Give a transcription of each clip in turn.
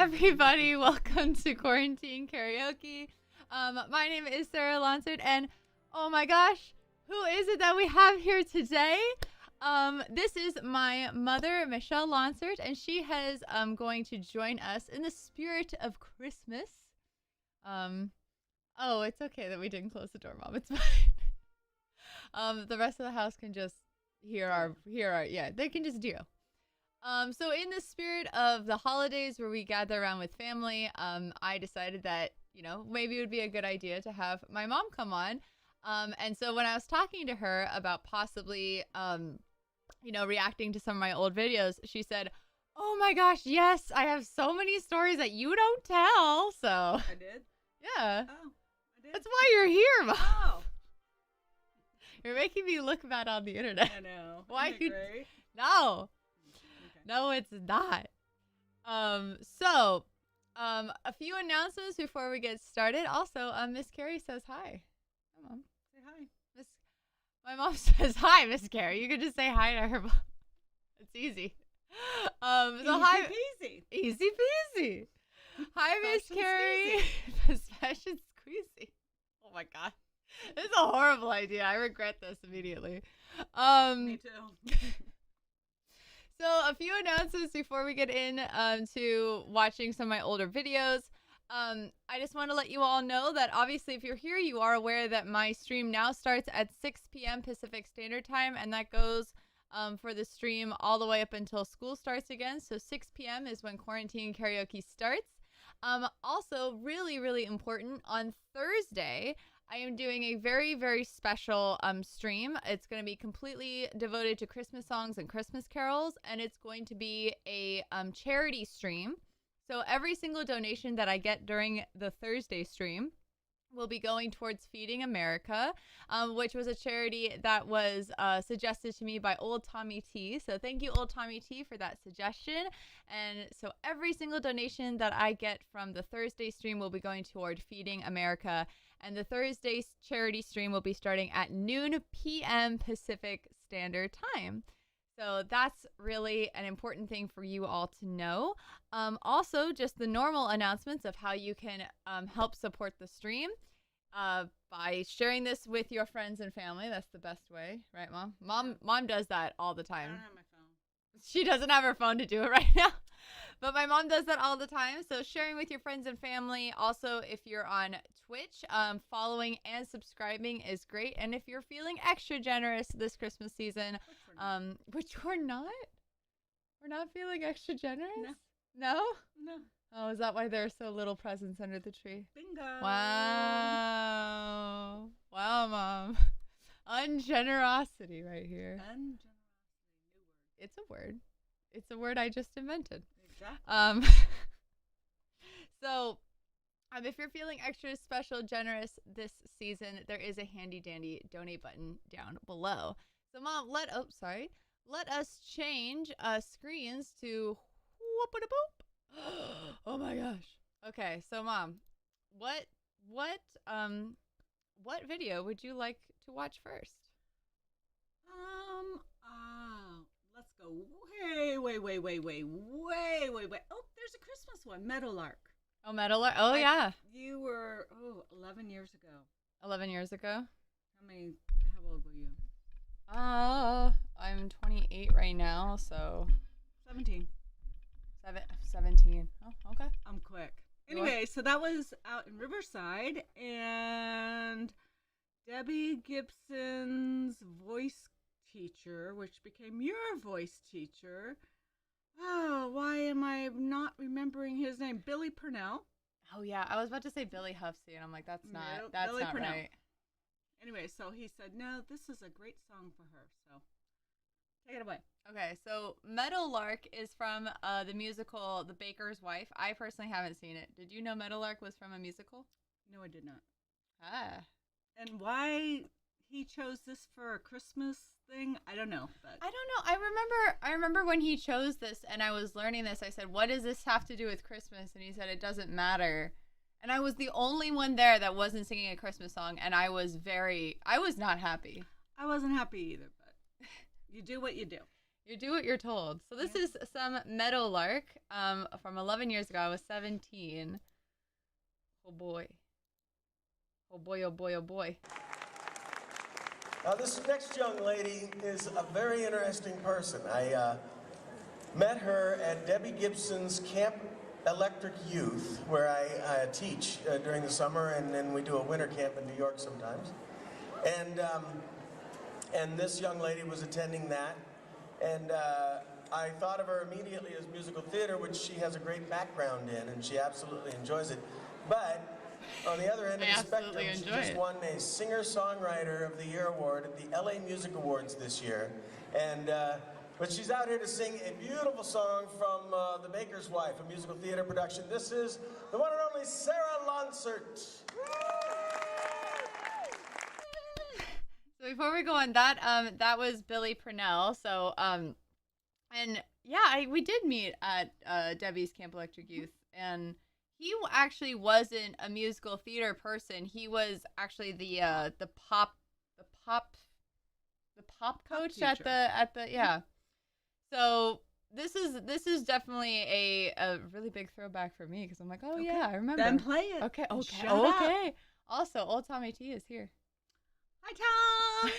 everybody. Welcome to Quarantine Karaoke. My name is Sarah Lonsard, and oh my gosh, who is it that we have here today? This is my mother, Michelle Lonsard, and she has going to join us in the spirit of Christmas. Oh, it's okay that we didn't close the door, Mom. It's fine. The rest of the house can just hear our yeah, they can just do. So in the spirit of the holidays where we gather around with family, I decided that, maybe it would be a good idea to have my mom come on. And so when I was talking to her about possibly, reacting to some of my old videos, she said, "Oh my gosh, yes, I have so many stories that you don't tell." So I did? Yeah. Oh, I did? That's why you're here, Mom. Oh. You're making me look bad on the internet. I know. Why Isn't it you great? No. Okay. No, it's not. A few announcements before we get started. Also, Miss Carrie says hi. Hi, Mom. Say hi. My mom says hi, Miss Carrie. You can just say hi to her. It's easy. Hi. Peasy. Easy peasy. Hi, Miss Fashion Carrie. Fashion squeezy. Oh my God. This is a horrible idea. I regret this immediately. Me too. So a few announcements before we get in to watching some of my older videos. I just want to let you all know that obviously if you're here, you are aware that my stream now starts at 6 p.m. Pacific Standard Time, and that goes for the stream all the way up until school starts again. So 6 p.m. is when Quarantine Karaoke starts. Also, really, really important, on Thursday, I am doing a very, very special stream. It's going to be completely devoted to Christmas songs and Christmas carols, and it's going to be a charity stream. So every single donation that I get during the Thursday stream will be going towards Feeding America, which was a charity that was suggested to me by Old Tommy T. So thank you, Old Tommy T, for that suggestion. And so every single donation that I get from the Thursday stream will be going toward Feeding America. And the Thursday charity stream will be starting at noon p.m. Pacific Standard Time. So that's really an important thing for you all to know. Also, just the normal announcements of how you can help support the stream by sharing this with your friends and family. That's the best way, right, Mom? Mom does that all the I time. don't have my phone. She doesn't have her phone to do it right now. But my mom does that all the time. So sharing with your friends and family. Also, if you're on Twitch, following and subscribing is great. And if you're feeling extra generous this Christmas season, which we're not. We're not feeling extra generous? No? No. Oh, is that why there are so little presents under the tree? Bingo. Wow. Wow, Mom. Ungenerosity right here. Ungenerosity. New word. It's a word. It's a word I just invented. Exactly. So, if you're feeling extra special generous this season, there is a handy dandy donate button down below. So, Mom, let us change screens to whoop-a-da-boop. Oh my gosh. Okay, so Mom, what video would you like to watch first? Let's go way. Oh, there's a Christmas one, Meadowlark. Oh, Meadowlark. Oh, yeah. You were 11 years ago. 11 years ago. How old were you? I'm 28 right now, so 17. 17. Oh, okay. I'm quick. Anyway, so that was out in Riverside, and Debbie Gibson's voice teacher, which became your voice teacher. Oh, why am I not remembering his name? Billy Purnell. Oh yeah, I was about to say Billy Huffsey, and I'm like, that's not Billy Purnell. right. Anyway, so he said, no, this is a great song for her, so take it away. Okay, so Meadowlark is from the musical The Baker's Wife. I personally haven't seen it. Did you know Meadowlark was from a musical? No, I did not. Ah. And why he chose this for a Christmas thing, I don't know. But I don't know. I remember when he chose this and I was learning this, I said, what does this have to do with Christmas? And he said, it doesn't matter. And I was the only one there that wasn't singing a Christmas song, and I was not happy. I wasn't happy either, but you do what you do. You do what you're told. So this is some Meadowlark from 11 years ago. I was 17. Oh boy. Oh boy, oh boy, oh boy. This next young lady is a very interesting person. I met her at Debbie Gibson's Camp Electric Youth, where I teach during the summer, and then we do a winter camp in New York sometimes. And this young lady was attending that, and I thought of her immediately as musical theater, which she has a great background in, and she absolutely enjoys it. But on the other end of the spectrum, she just won a Singer-Songwriter of the Year award at the LA Music Awards this year, and but she's out here to sing a beautiful song from The Baker's Wife, a musical theater production. This is the one and only Sarah Lonsert. So before we go on, that was Billy Purnell. So and yeah, we did meet at Debbie's Camp Electric Youth, and he actually wasn't a musical theater person. He was actually the pop coach at the yeah. So this is definitely a really big throwback for me, because I'm like, oh okay, yeah, I remember. Then play it. Okay. Okay. Also, old Tommy T is here. Hi, Tom.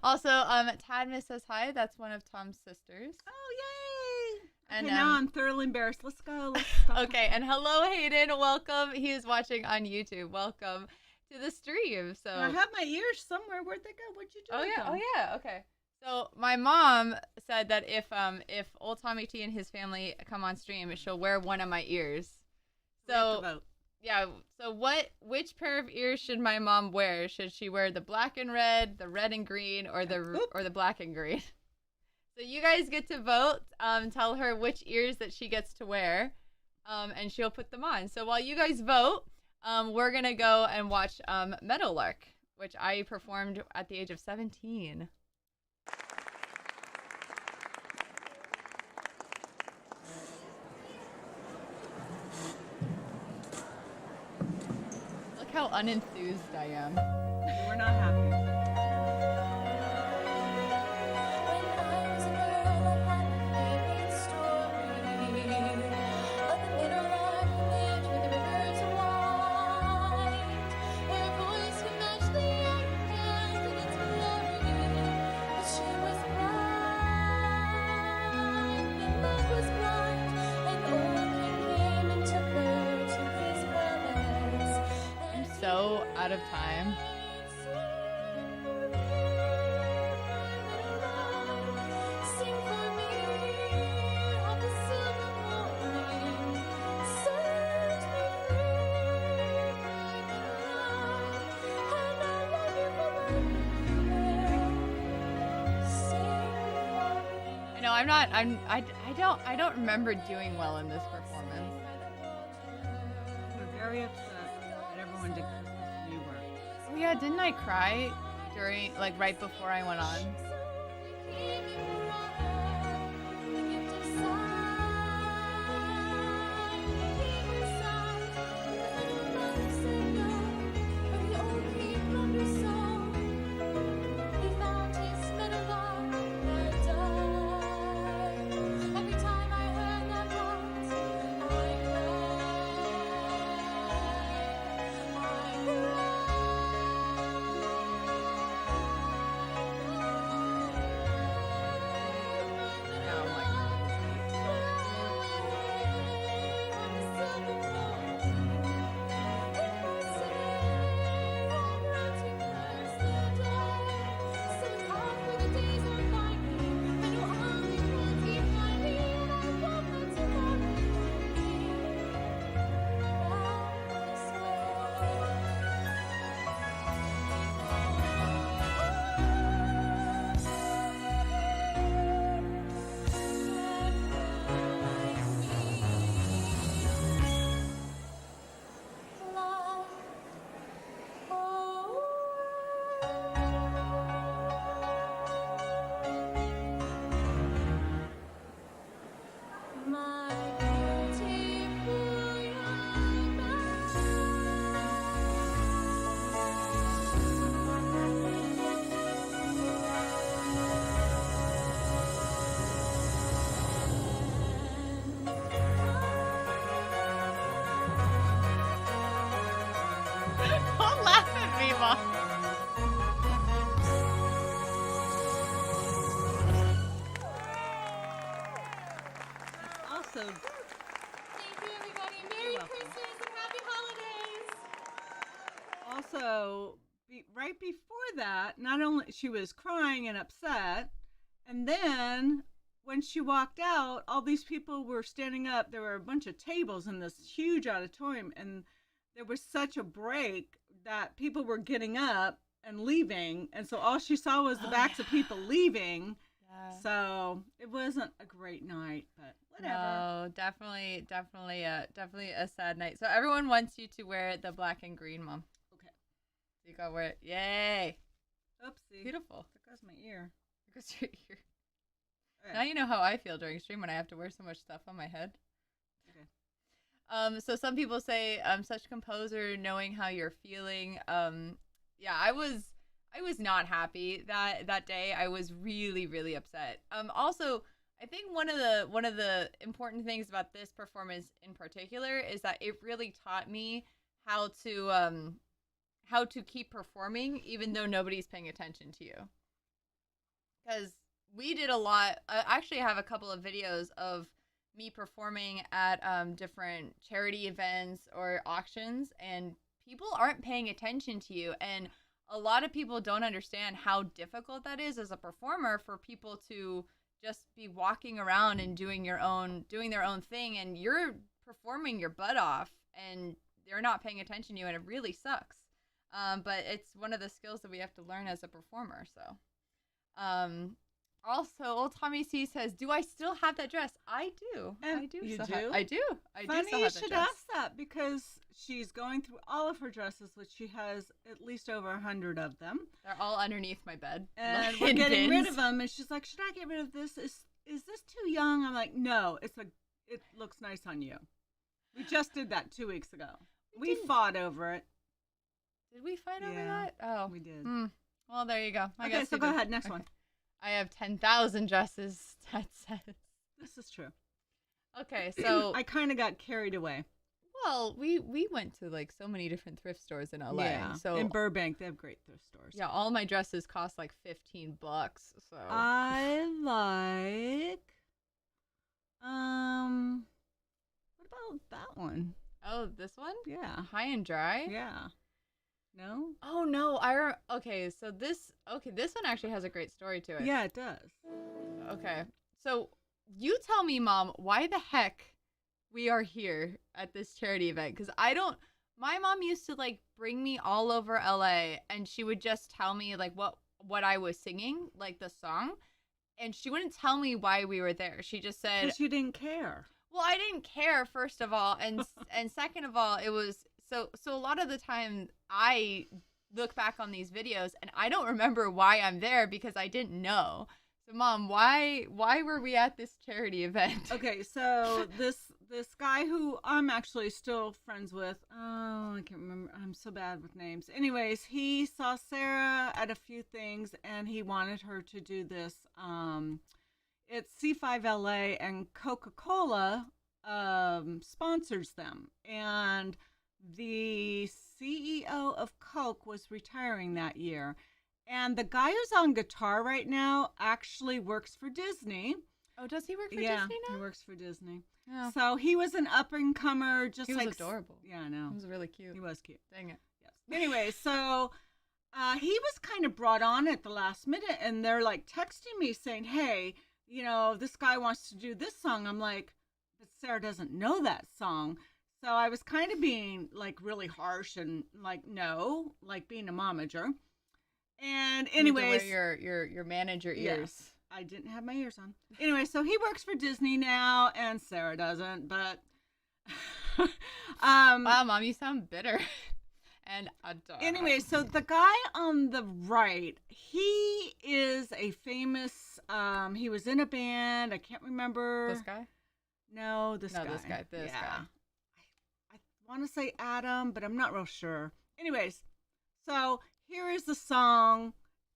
Also, Tadma says hi. That's one of Tom's sisters. Oh, yay! And okay, now I'm thoroughly embarrassed. Let's go. Okay, and hello, Hayden. Welcome. He is watching on YouTube. Welcome to the stream. So and I have my ears somewhere. Where'd they go? What'd you do? Oh yeah. Okay. So my mom said that if old Tommy T and his family come on stream, she'll wear one of my ears. So yeah. So which pair of ears should my mom wear? Should she wear the black and red, the red and green, or the black and green? So you guys get to vote. Tell her which ears that she gets to wear, and she'll put them on. So while you guys vote, we're gonna go and watch Meadowlark, which I performed at the age of 17. Look how unenthused I am. We're not happy. So out of time. I know I don't remember doing well in this performance. We're very upset that everyone did Christmas New Work. Oh yeah, didn't I cry during, like, right before I went on? not only she was crying and upset, and then when she walked out, all these people were standing up. There were a bunch of tables in this huge auditorium, and there was such a break that people were getting up and leaving, and so all she saw was the backs of people leaving. Yeah. So it wasn't a great night, but whatever. No, definitely a sad night. So everyone wants you to wear the black and green, Mom. Okay. So you gotta wear it. Yay. Oopsie. Beautiful. There goes my ear. There goes your ear. Right. Now you know how I feel during stream when I have to wear so much stuff on my head. Okay. So some people say, such composer, knowing how you're feeling. Yeah, I was not happy that day. I was really, really upset. Also, I think one of the important things about this performance in particular is that it really taught me how to keep performing even though nobody's paying attention to you. Because we did a lot. I actually have a couple of videos of me performing at different charity events or auctions, and people aren't paying attention to you. And a lot of people don't understand how difficult that is as a performer for people to just be walking around and doing their own thing, and you're performing your butt off and they're not paying attention to you, and it really sucks. But it's one of the skills that we have to learn as a performer. So also, old Tommy C says, "Do I still have that dress?" I do. And I do. You still do? I do. I Funny do still you have that should dress. ask that, because she's going through all of her dresses, which she has at least over 100 of them. They're all underneath my bed. And like we're in getting rid bins. of them. And she's like, "Should I get rid of this? Is this too young?" I'm like, "No, it looks nice on you." We just did that 2 weeks ago. We fought over it. Did we fight over Yeah, that? Oh, we did. Well, there you go. I Okay, guess so you go did. ahead. Next Okay. one. I have 10,000 dresses. That says. This is true. Okay, so I kind of got carried away. well, we went to like so many different thrift stores in LA. Yeah. So in Burbank, they have great thrift stores. yeah, all my dresses cost like $15. So I like. What about that one? oh, this one? Yeah. High and dry? Yeah. No? Oh no, okay, so this one actually has a great story to it. Yeah, it does. Okay. So you tell me, Mom, why the heck we are here at this charity event? Because my mom used to like bring me all over LA, and she would just tell me like what I was singing, like the song, and she wouldn't tell me why we were there. She just said, Because you didn't care. well, I didn't care, first of all, and and second of all, it was so a lot of the time I look back on these videos and I don't remember why I'm there because I didn't know. So Mom, why were we at this charity event? Okay, so this guy who I'm actually still friends with, oh, I can't remember. I'm so bad with names. Anyways, he saw Sarah at a few things and he wanted her to do this. It's C5LA and Coca-Cola sponsors them. And the CEO of Coke was retiring that year. And the guy who's on guitar right now actually works for Disney. Oh, does he work for Yeah, Disney now? he works for Disney. Oh. So he was an up-and-comer, just He was like adorable. Yeah, I know. He was really cute. He was cute. Dang it. Yes. Anyway, so he was kind of brought on at the last minute, and they're like texting me saying, "Hey, this guy wants to do this song." I'm like, "But Sarah doesn't know that song." So I was kind of being like really harsh and like, no, like being a momager. And anyways, you had to wear your manager ears. yes, I didn't have my ears on. Anyway, so he works for Disney now, and Sarah doesn't. But Wow, Mom, you sound bitter. And adorable. Anyway, so the guy on the right, he is a famous. He was in a band. I can't remember This guy? No, this guy. This guy. This guy. I want to say Adam, but I'm not real sure. Anyways, so here is the song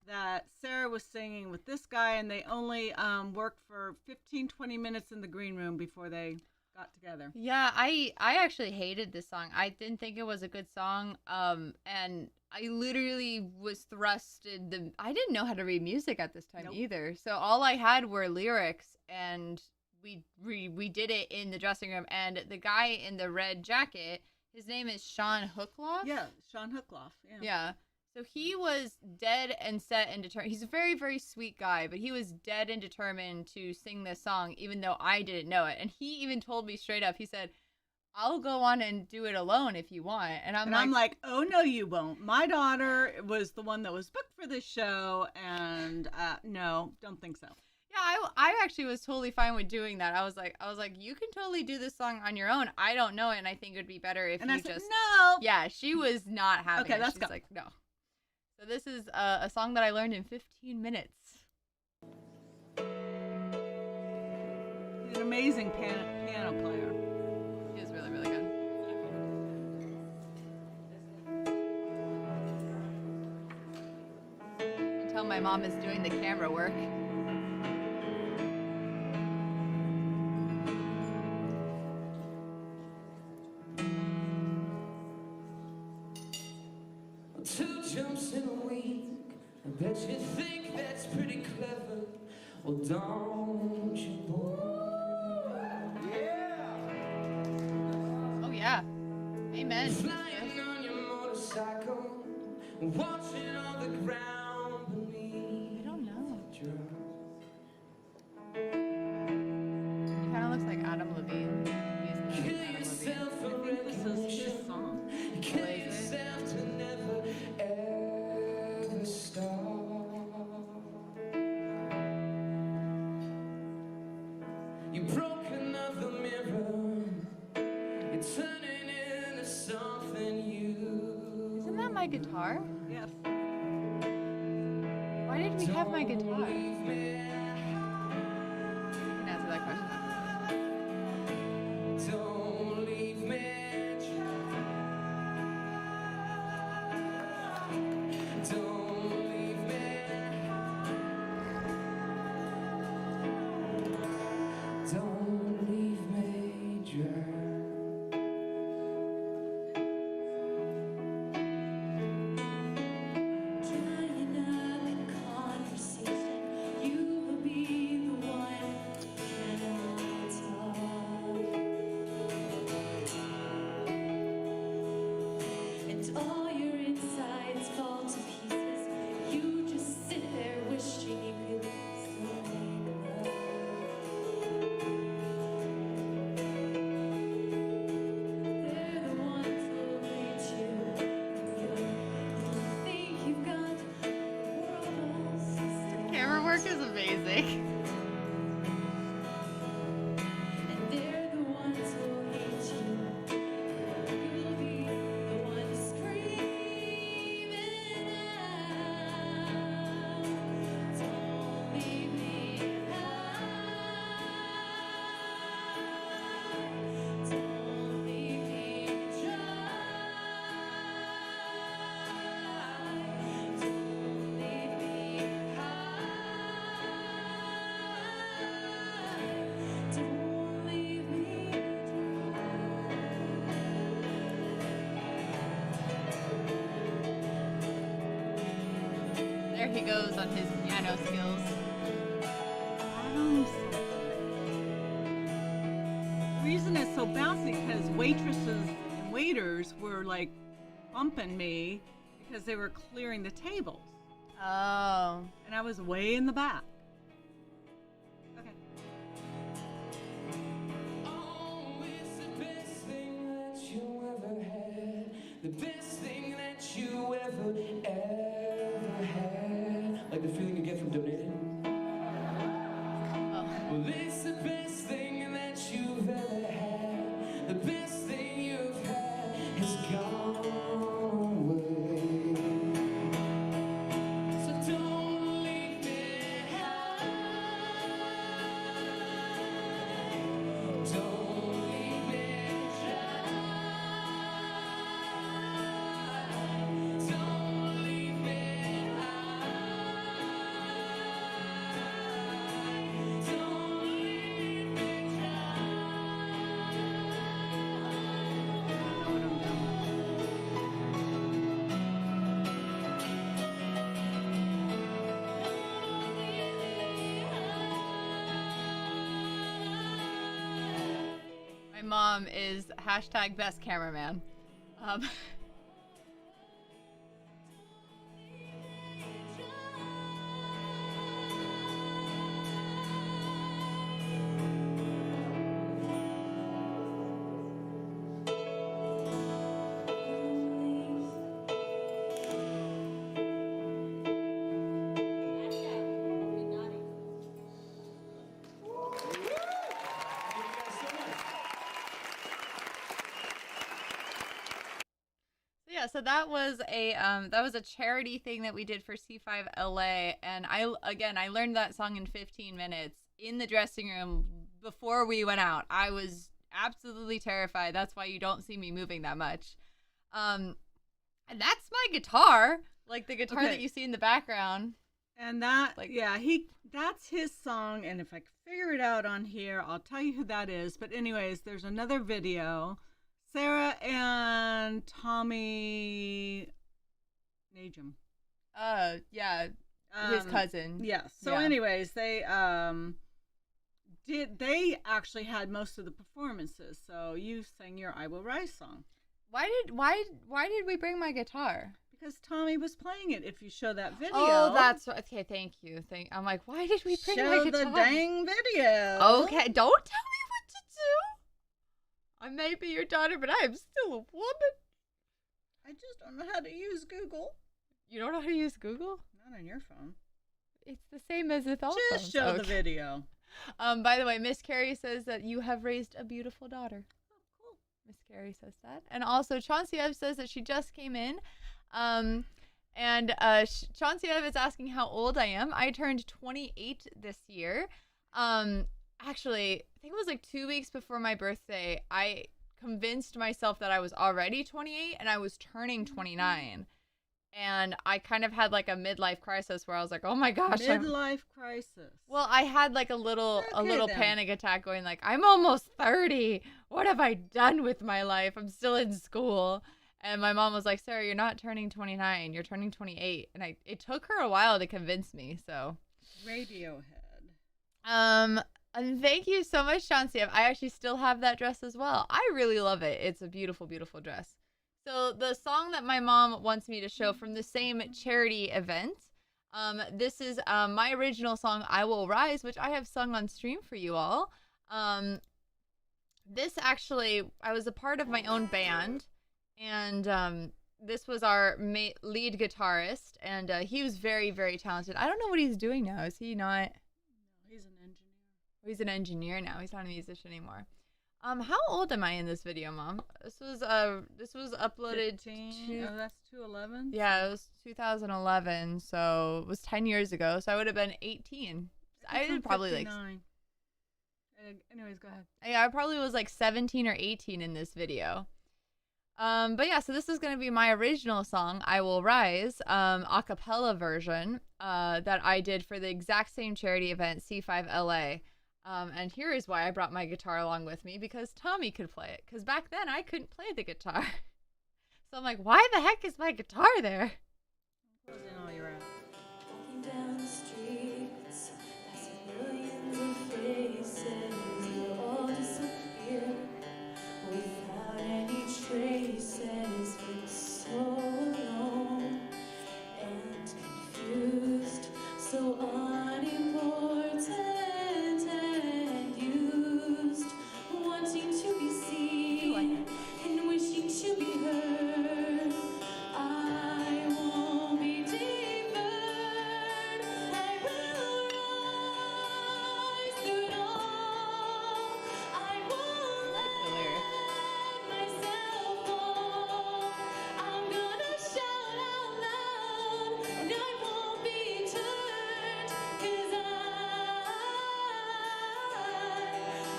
that Sarah was singing with this guy, and they only worked for 15-20 minutes in the green room before they got together. Yeah, I actually hated this song. I didn't think it was a good song. And I literally was thrusted. I didn't know how to read music at this time either. So all I had were lyrics, and we did it in the dressing room. And the guy in the red jacket, his name is Sean Hookloff. Yeah, Sean Hookloff. Yeah. Yeah. So he was dead and set and determined. He's a very, very sweet guy, but he was dead and determined to sing this song, even though I didn't know it. And he even told me straight up, he said, I'll go on and do it alone if you want. And I'm like, oh, no, you won't. My daughter was the one that was booked for this show, and no, don't think so. Yeah, I actually was totally fine with doing that. I was like, you can totally do this song on your own. I don't know it, and I think it would be better if I you said, just. No. Yeah, she was not having it. Let's She's go. like, no. So this is a song that I learned in 15 minutes. He's an amazing piano player. He is really, really good. Until my mom is doing the camera work. Two jumps in a week, I bet you think that's pretty clever. Well, don't you, boy? Yeah! Oh, yeah. Amen. Flying on your motorcycle, watching on the ground beneath. I don't know. He kind of looks like Adam Levine. He's Kill Adam yourself Levine. a This is his song. Kill yourself to never, ever stop. You broke another mirror. You're turning into something you. Isn't that my guitar? Yes. Why did we have my guitar? Don't leave me. You can answer that question. Don't leave me. Don't leave me. Don't leave me dry. Drying up in conversation, you will be the one can talk. And all your insides fall to pieces. You just sit there wishing you could still make love. They're the ones who'll reach you. You think you've got the world all system. Camera work is amazing. And they're the ones who'll hate you. You'll be the one screaming out. Don't leave me high. Don't leave me dry. Don't leave me high. Don't leave me There he goes on his piano skills. Adam's. The reason it's so bouncy because waitresses and waiters were like bumping me because they were clearing the tables, Oh. and I was way in the back. Okay. Oh, it's the best thing that you ever had. The best thing that you ever had. Like the feeling you get from donating. Oh. Well, it's the best thing that you've ever had. The best thing you've had has gone away. So don't leave me high. Don't leave me dry. Don't leave me high. Don't leave me dry. My mom is hashtag best cameraman. so that was a charity thing that we did for C5 LA, and I learned that song in 15 minutes in the dressing room before we went out. I was absolutely terrified. That's why you don't see me moving that much. And that's my guitar, like the guitar that you see in the background. And that, that's his song. And if I can figure it out on here, I'll tell you who that is. But anyways, there's another video. Sarah and Tommy Najum. His cousin. Yeah. So anyways, they actually had most of the performances. So you sang your I Will Rise song. Why did we bring my guitar? Because Tommy was playing it. If you show that video. Oh, that's okay. Thank you. I'm like, why did we bring my guitar? Show the dang video. Okay, don't tell me what to do. I may be your daughter, but I am still a woman. I just don't know how to use Google. You don't know how to use Google? Not on your phone. It's the same as with all Just show the video. By the way, Miss Carrie says that you have raised a beautiful daughter. Oh, cool. Miss Carrie says that. And also Chauncey Ev says that she just came in. Chauncey Ev is asking how old I am. I turned 28 this year. Actually, I think it was like 2 weeks before my birthday, I convinced myself that I was already 28 and I was turning 29. And I kind of had like a midlife crisis where I was like, "Oh my gosh!" Midlife crisis. Well, I had like a little then. panic attack, going like, "I'm almost 30. What have I done with my life? I'm still in school." And my mom was like, "Sarah, you're not turning 29. You're turning 28." And it took her a while to convince me. So, Radiohead. And thank you so much, Chauncey. I actually still have that dress as well. I really love it. It's a beautiful, beautiful dress. So the song that my mom wants me to show from the same charity event, this is my original song, I Will Rise, which I have sung on stream for you all. This actually, I was a part of my own band, and this was our lead guitarist, and he was very, very talented. I don't know what he's doing now. Is he not? No, he's an engineer. He's an engineer now. He's not a musician anymore. How old am I in this video, Mom? This was uploaded 15. Oh, that's 2011. Yeah, it was 2011, so it was 10 years ago. So I would have been 18. I would probably 59. Anyways, go ahead. I probably was like 17 or 18 in this video. But yeah, so this is gonna be my original song, I Will Rise, a cappella version, that I did for the exact same charity event, C5 LA. And here is why I brought my guitar along with me, because Tommy could play it. Because back then I couldn't play the guitar. So I'm like, why the heck is my guitar there? Close in all your out. Walking down the streets, passing millions of faces, they all disappear without any traces. For so long and confused, so unimportant and used, wanting to be seen and wishing to be heard. I won't be deferred. I will rise through it all. I won't let myself fall. I'm gonna shout out loud, and I won't be turned, 'cause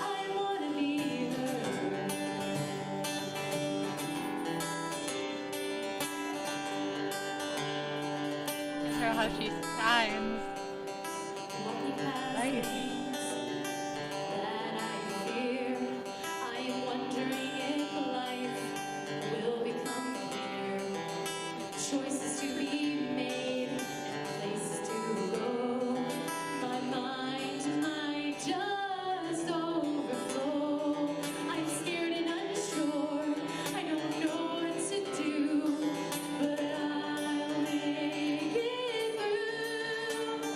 I wanna be heard. Look at how she shines. Walking past Nice. things that I fear, I am wondering if life will become clear. Choices to be made and places to go. My mind might just overflow. I'm scared and unsure. I don't know what to do, but I'll make it through.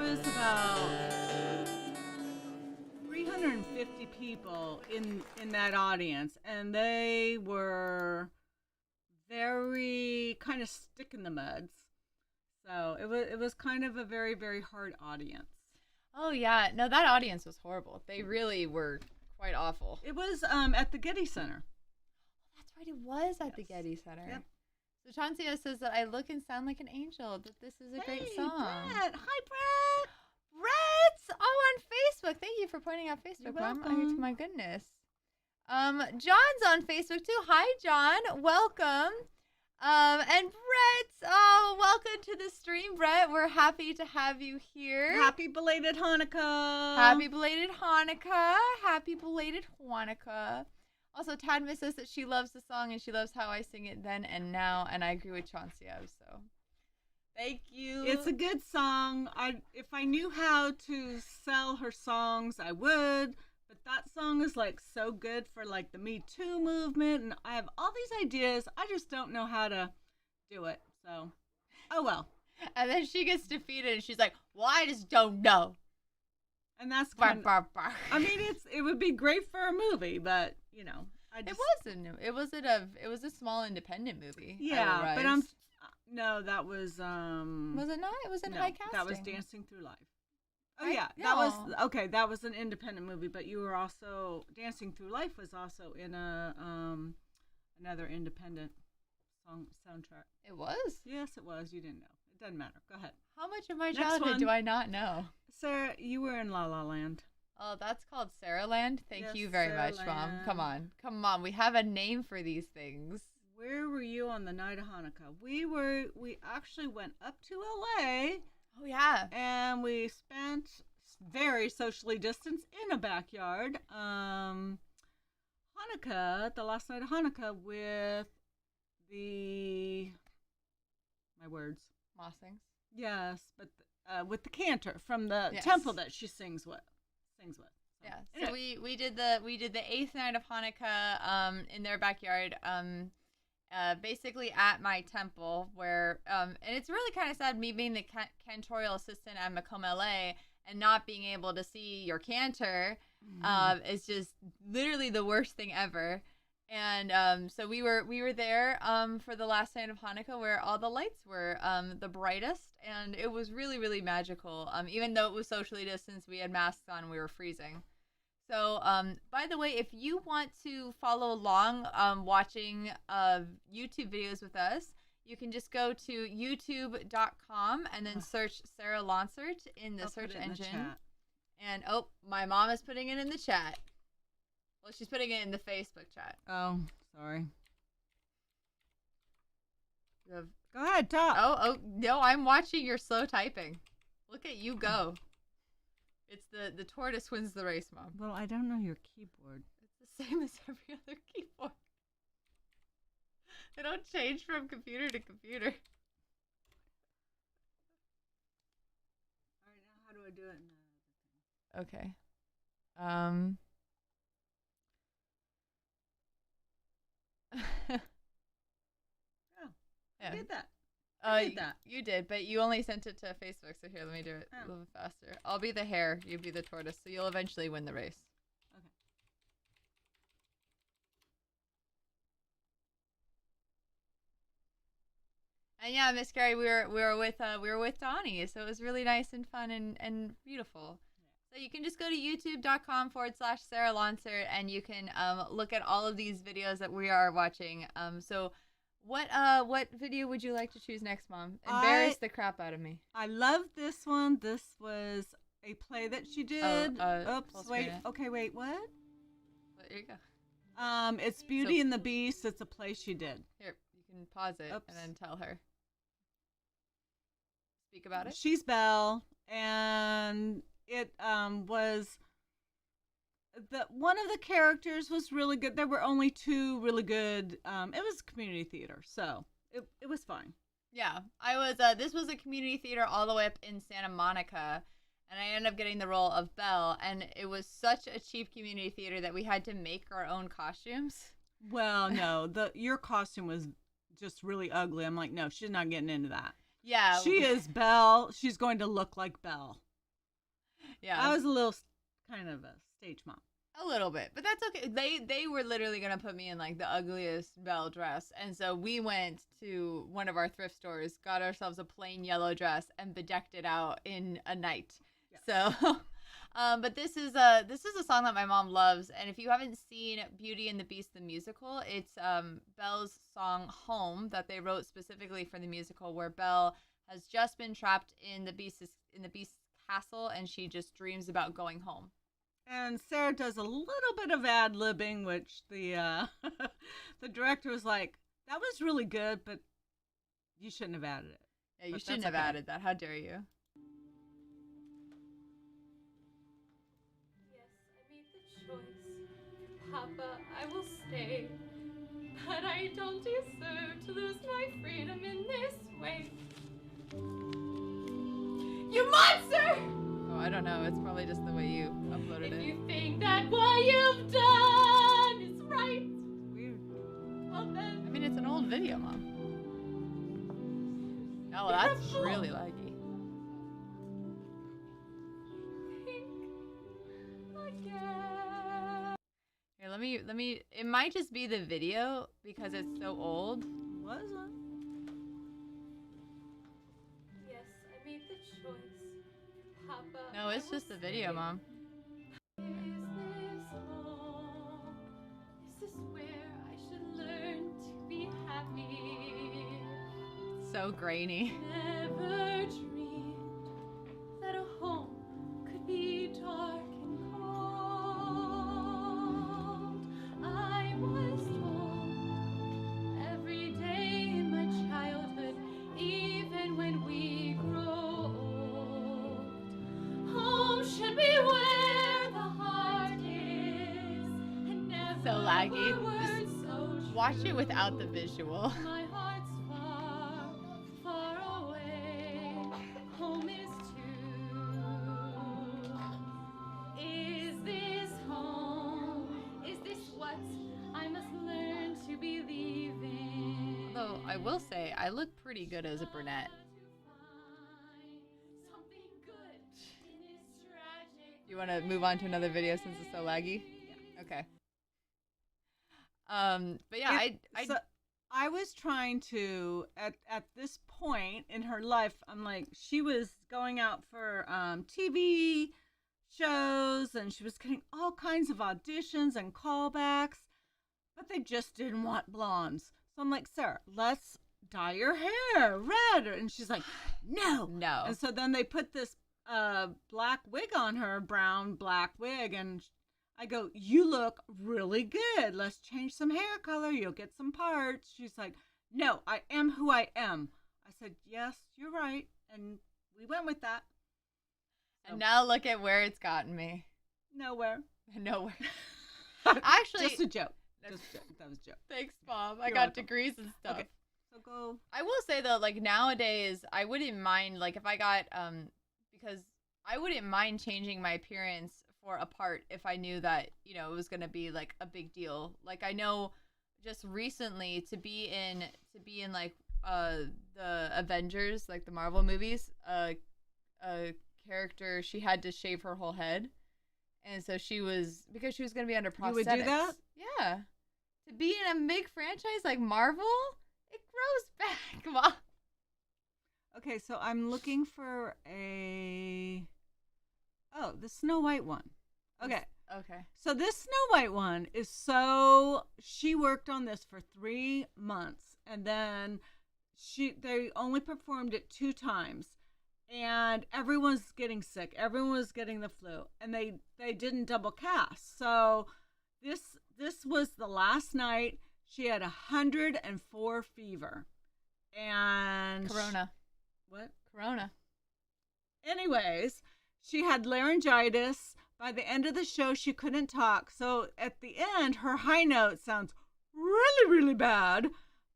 was about 350 people in that audience, and they were very kind of stick in the muds. So it was kind of a very, very hard audience. Oh yeah, no, that audience was horrible. They really were quite awful. It was at the Getty Center. That's right, it was at the Getty Center. Yep. So Chauncia says that I look and sound like an angel. That this is a great song. Brett. Hi, Brett. Brett! Oh, on Facebook. Thank you for pointing out Facebook, You're Mom. welcome. My goodness. John's on Facebook too. Hi, John. Welcome. And Brett. Oh, welcome to the stream, Brett. We're happy to have you here. Happy belated Hanukkah. Happy belated Hanukkah. Happy belated Hanukkah. Also, Tadma says that she loves the song and she loves how I sing it then and now, and I agree with Chauncia. So, thank you. It's a good song. If I knew how to sell her songs, I would. But that song is like so good for like the Me Too movement, and I have all these ideas. I just don't know how to do it. So, oh well. And then she gets defeated, and she's like, "Well, I just don't know." And that's Bar, kind of, bar, bar. I mean, it would be great for a movie, but you know, It was a small independent movie. Yeah, but no, that was Was it not? It was in no, high casting. that was Dancing Through Life. Oh I- yeah, no. that was okay. That was an independent movie, but you were also Dancing Through Life was also in a another independent soundtrack. It was. Yes, it was. You didn't know. It doesn't matter. Go ahead, How much of my Next childhood one. do I not know? Sarah. You were in La La Land. Oh, that's called Sarah Land. Thank Yes, you very much, Mom. Sarahland. Come on. We have a name for these things. Where were you on the night of Hanukkah? We actually went up to LA. Oh yeah. And we spent very socially distanced in a backyard Hanukkah, the last night of Hanukkah, with my words, Mossings. yes, but with the cantor from the Yes. temple that she sings with. So, Yeah. So anyway. we did the 8th night of Hanukkah in their backyard basically at my temple where and it's really kind of sad me being the cantorial assistant at Macomb LA and not being able to see your cantor is just literally the worst thing ever. And so we were there for the last night of Hanukkah where all the lights were the brightest, and it was really, really magical. Even though it was socially distanced, we had masks on, and we were freezing. So, by the way, if you want to follow along watching YouTube videos with us, you can just go to youtube.com and then search Sarah Lonsert in the I'll search put it in the engine. chat. And oh, my mom is putting it in the chat. Well, she's putting it in the Facebook chat. Oh, sorry. You have- Go ahead, talk. Oh, no, I'm watching your slow typing. Look at you go. It's the tortoise wins the race, Mom. Well, I don't know your keyboard. It's the same as every other keyboard. They don't change from computer to computer. All right, now how do I do it? Okay. Oh, Yeah. I did that. I did that. You did, but you only sent it to Facebook, so here, let me do it a Oh. little faster. I'll be the hare, you be the tortoise, so you'll eventually win the race. Okay. And yeah, Miss Carrie, we were with Donnie, so it was really nice and fun and beautiful. So you can just go to youtube.com/Sarah Lonsert and you can look at all of these videos that we are watching. So what video would you like to choose next, Mom? Embarrass the crap out of me. I love this one. This was a play that she did. full Oops, screen wait. it. Okay, wait, what? There you go. It's Beauty and the Beast. It's a play she did. Here, you can pause it Oops. and then tell her. Speak about it. She's Belle, and it was one of the characters was really good. There were only two really good. It was community theater, so it was fine. Yeah, I was. This was a community theater all the way up in Santa Monica, and I ended up getting the role of Belle. And it was such a cheap community theater that we had to make our own costumes. Well, no, your costume was just really ugly. I'm like, no, she's not getting into that. Yeah, She is Belle. She's going to look like Belle. Yeah. I was a little kind of a stage mom. A little bit, but that's okay. They were literally gonna put me in like the ugliest Belle dress, and so we went to one of our thrift stores, got ourselves a plain yellow dress, and bedecked it out in a night. Yes. So, but this is a song that my mom loves, and if you haven't seen Beauty and the Beast the musical, it's Belle's song "Home" that they wrote specifically for the musical, where Belle has just been trapped in the Beast's castle, and she just dreams about going home. And Sarah does a little bit of ad-libbing, which the the director was like, that was really good, but you shouldn't have added it. Yeah, you But shouldn't that's have okay. added that. How dare you? Yes, I made the choice. Papa, I will stay. But I don't deserve to lose my freedom in this way. You monster! Oh, I don't know. It's probably just the way you uploaded If it. you think that what you've done is right, Weird. well I then, mean, it's an old video, Mom. Oh, You're a that's fool. really laggy. think again. Here, let me. It might just be the video because it's so old. Was one. Yes, I made the choice. Papa, No, it's I just the will video, stay. Mom. Is this home? Is this where I should learn to be happy? So grainy. Never dreamed that a home could be dark and cold. I was told every day in my childhood, even when we grow old, home should be where the heart is, and never So laggy. were words so Watch it true. without the visual. My heart's far, far away. Home is too. Is this home? Is this what I must learn to believe in? Though I will say, I look pretty good as a brunette. Something good in this tragic. You want to move on to another video since it's so laggy? Yeah. Okay. But yeah, So I was trying to at this point in her life, I'm like, she was going out for TV shows and she was getting all kinds of auditions and callbacks, but they just didn't want blondes. So I'm like, Sarah, let's dye your hair red. And she's like, no. no. And so then they put this black wig on her, brown black wig, and I go, you look really good. Let's change some hair color. You'll get some parts. She's like, no, I am who I am. I said, yes, you're right. And we went with that. And now look at where it's gotten me. Nowhere. Nowhere. Actually, just a joke. Just a joke. That was a joke. thanks, Mom. I You're got welcome. degrees and stuff. Okay. So go. I will say though, like nowadays, I wouldn't mind like if I got because I wouldn't mind changing my appearance for a part if I knew that it was gonna be like a big deal. Like I know just recently to be in like the Avengers, like the Marvel movies, a character, she had to shave her whole head, and so because she was gonna be under prosthetics. You would do that? Yeah. To be in a big franchise like Marvel, it grows back. Mom. Okay, so I'm looking for the Snow White one. Okay. Okay. So this Snow White one is she worked on this for 3 months, and then they only performed it 2 times, and everyone's getting sick. Everyone was getting the flu, and they didn't double cast. So this was the last night. She had 104 fever, and Corona. what? Corona. Anyways, she had laryngitis. By the end of the show, she couldn't talk. So at the end, her high note sounds really, really bad.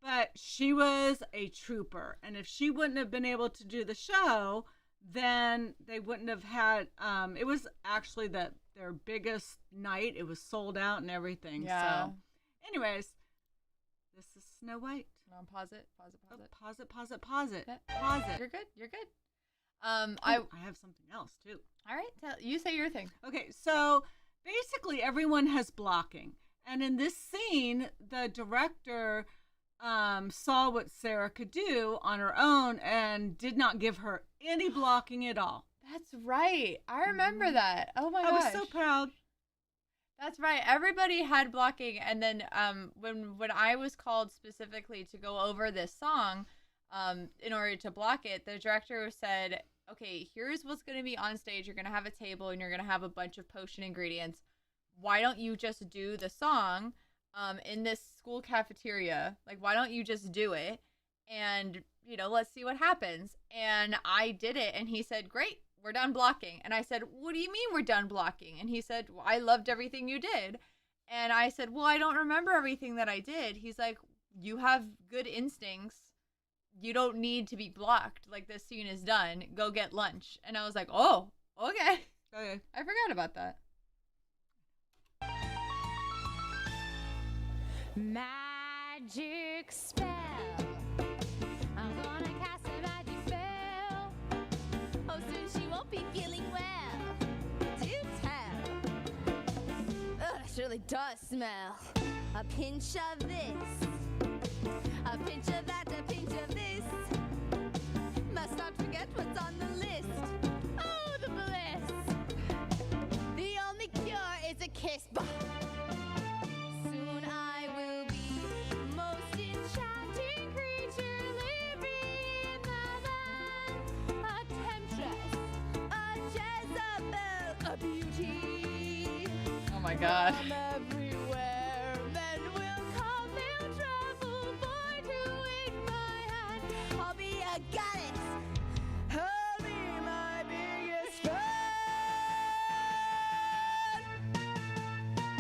But she was a trooper. And if she wouldn't have been able to do the show, then they wouldn't have had... it was actually their biggest night. It was sold out and everything. Yeah. So anyways, this is Snow White. Pause it. Pause it. Pause it. Pause it, pause it, pause it. Okay. Pause it. You're good. You're good. I have something else too. all right. You say your thing. Okay, so basically everyone has blocking, and in this scene, the director saw what Sarah could do on her own and did not give her any blocking at all. That's right. I remember that. Oh my gosh. I was so proud. That's right. Everybody had blocking, and then when I was called specifically to go over this song, in order to block it, the director said, "Okay, here's what's going to be on stage. You're going to have a table, and you're going to have a bunch of potion ingredients. Why don't you just do the song in this school cafeteria? Like, why don't you just do it? And, let's see what happens." And I did it, and he said, "Great, we're done blocking." And I said, "What do you mean we're done blocking?" And he said, "Well, I loved everything you did." And I said, "Well, I don't remember everything that I did." He's like, "You have good instincts. You don't need to be blocked. Like, this scene is done. Go get lunch." And I was like, "Oh, okay." Okay. I forgot about that. Magic spell. I'm gonna cast a magic spell. Oh, soon she won't be feeling well. Do tell. Ugh, that surely does smell. A pinch of this. A pinch of that, a pinch of this. Must not forget what's on the list. Oh, the bliss. The only cure is a kiss. Bah. Soon I will be most enchanting creature living in the land. A temptress, a Jezebel, a beauty. Oh my God. From everywhere, men will come, they'll travel for to win my hand. I'll be a goddess. I'll be my biggest fan.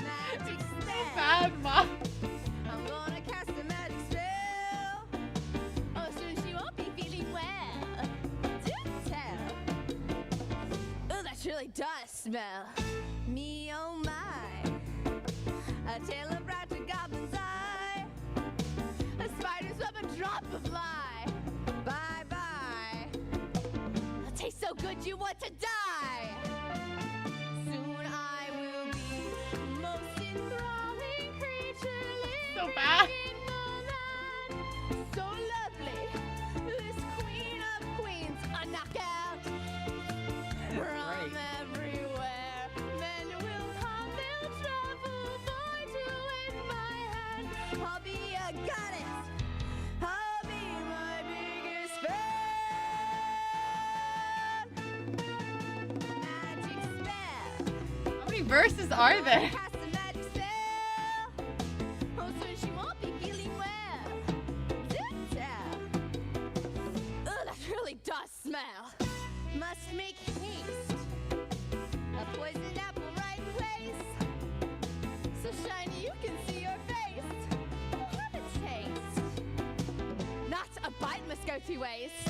Magic spell. Bad mom. I'm gonna cast a magic spell. Oh, soon she won't be feeling well. Do tell. Oh, that really does smell. Me, oh my. A tail of rat, a goblin's eye. A spider's web, a drop of fly. Bye bye. It'll taste so good you want to die. Soon I will be most enthralling creature living So bad. in the land. So lovely, this queen of queens, a knockout. From everywhere, men will come, they'll travel for to win my hand. I'll be a goddess, I'll be my biggest fan. Magic spell. How many verses are there? Cast a magic spell. Oh, soon she won't be feeling well. Do tell. Ugh, that really does smell. Must make haste. A poisoned apple right in place. So shiny you can see your face. Have a taste. Not a bite must go to waste.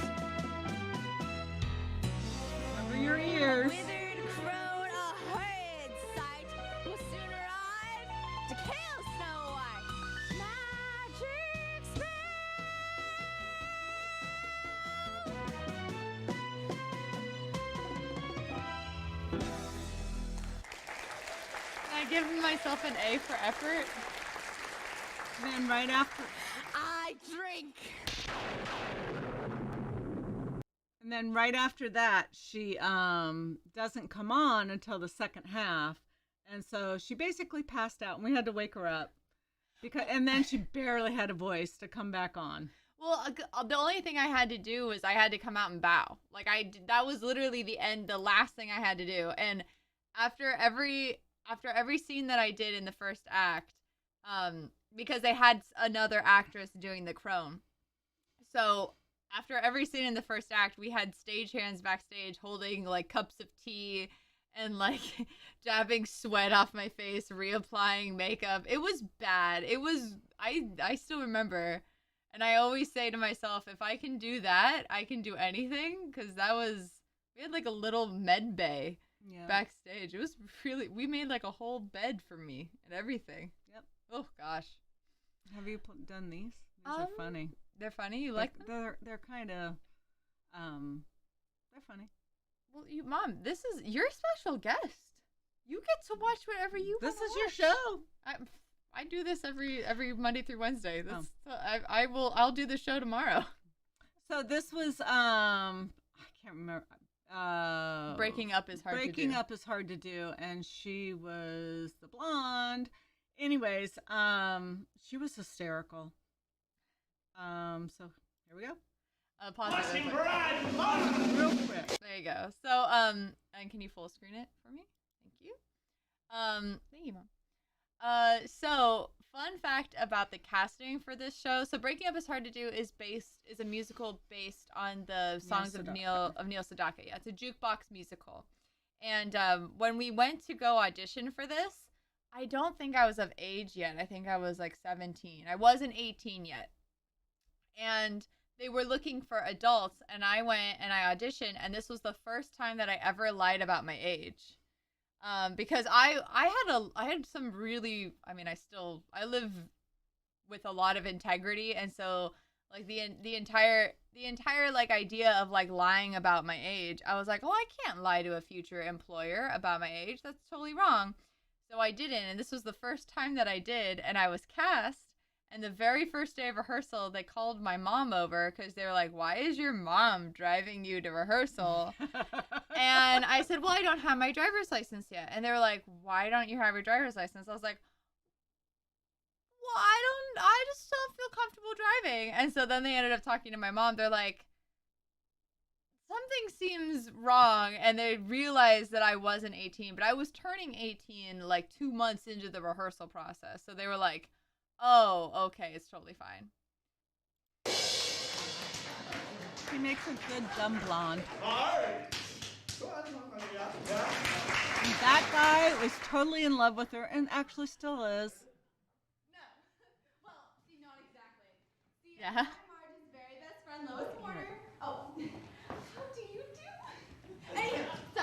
Cover your ears. Withered crone, a horrid sight, will soon arrive to kill Snow White. Magic spell. Can I give myself an A for effort? And then right after, I drink. and then right after that, she doesn't come on until the second half, and so she basically passed out, and we had to wake her up and then she barely had a voice to come back on. Well, the only thing I had to do was I had to come out and bow. Like, that was literally the last thing I had to do. And after every scene that I did in the first act, because they had another actress doing the crone, so after every scene in the first act, we had stagehands backstage holding like cups of tea and like dabbing sweat off my face, reapplying makeup. It was bad. It was, I still remember. And I always say to myself, if I can do that, I can do anything. Because we had like a little med bay backstage. It was really, we made like a whole bed for me and everything. Yep. Oh, gosh. Have you done these? These are funny. They're funny? You like them? They're kind of, They're funny. Well, Mom, this is your special guest. You get to watch whatever you want. This is your show. I do this every Monday through Wednesday. I'll do the show tomorrow. So this was I can't remember. Breaking Up is hard to do. Breaking Up is hard to do, and she was the blonde. Anyways, she was hysterical. So here we go. Pause it Real quick. There you go. So, and can you full screen it for me? Thank you. Thank you, Mom. So fun fact about the casting for this show. So Breaking Up is Hard to Do is a musical based on the songs of Neil Sedaka. Yeah, it's a jukebox musical. And when we went to go audition for this, I don't think I was of age yet. I think I was like 17. I wasn't 18 yet. And they were looking for adults, and I went and I auditioned, and this was the first time that I ever lied about my age. Because I had some really, I mean, I live with a lot of integrity, and so like the entire like idea of like lying about my age, I was like, oh, I can't lie to a future employer about my age. That's totally wrong. So I didn't, and this was the first time that I did, and I was cast. And the very first day of rehearsal, they called my mom over because they were like, why is your mom driving you to rehearsal? And I said, well, I don't have my driver's license yet. And they were like, why don't you have your driver's license? I was like, well, I just don't feel comfortable driving. And so then they ended up talking to my mom. They're like, something seems wrong. And they realized that I wasn't 18, but I was turning 18 like 2 months into the rehearsal process. So they were like, oh, okay, it's totally fine. He makes a good dumb blonde. And that guy was totally in love with her and actually still is. No. Well, see, not exactly. See, Yeah. I'm Marge's very best friend, Lois Warner. Oh, how do you do? Anyway, so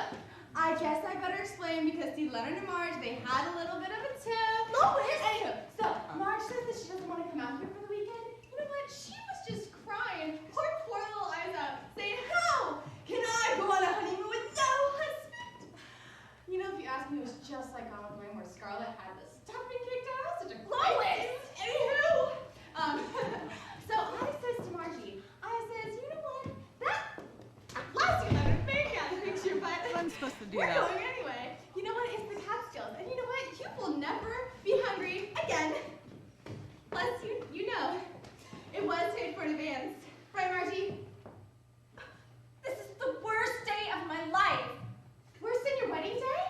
I guess I better explain because see, Leonard and Marge, they had a little bit of a tip. Lois! Anywho, so Marge says that she doesn't want to come out here for the weekend. You know what? She was just crying, her poor little eyes out, saying, how can I go on a honeymoon with no husband? You know, if you ask me, it was just like Gone with the Wind where Scarlett had the stuffing kicked out. Such a Lois! Anywho, so I says to Margie, I says, you know what? That last year Leonard maybe out the picture, but I'm supposed to do we're that. going anyway. You know what? It's the Catskills, and you know what? You will never be hungry again. Plus, you know, it was paid for in advance, right, Margie? This is the worst day of my life. Worse than your wedding day?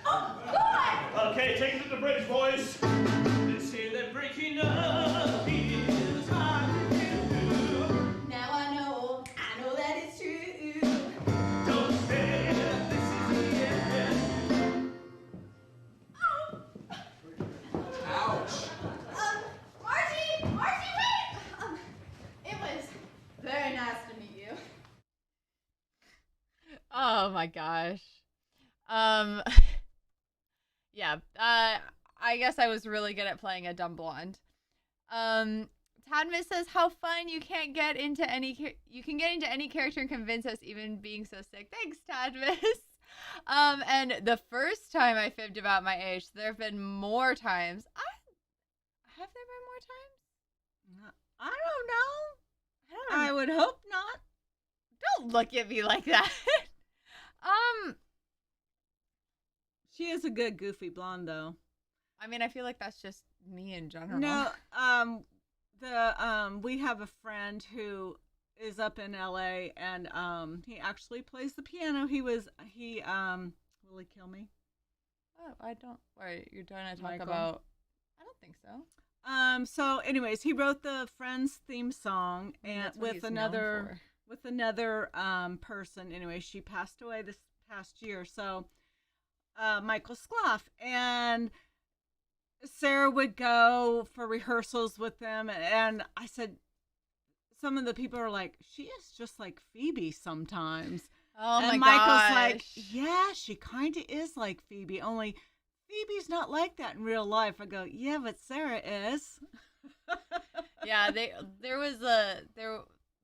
Oh God! Okay, take it to the bridge, boys. They say that breaking up is hard to do. Now I know that it's true. Don't say that this is the end. Ouch. Margie, wait! It was very nice to meet you. Oh my gosh. Yeah, I guess I was really good at playing a dumb blonde. Tadmus says, how fun, you can get into any character and convince us even being so sick. Thanks, Tadmus. And the first time I fibbed about my age, there have been more times. Have there been more times? I don't know. I don't know. I would hope not. Don't look at me like that. She is a good goofy blonde though. I mean, I feel like that's just me in general. No, we have a friend who is up in LA and he actually plays the piano. Will he kill me? Oh, I don't. Wait, you're trying to talk Michael? about? I don't think so. So anyways, he wrote the Friends theme song I mean, and that's what with he's known another for. with another person. Anyway, she passed away this past year. So Michael Skloff and Sarah would go for rehearsals with them, and I said, some of the people are like, she is just like Phoebe sometimes. Oh and my Michael's gosh. like, yeah, she kind of is like Phoebe, only Phoebe's not like that in real life. I go, yeah, but Sarah is. Yeah, there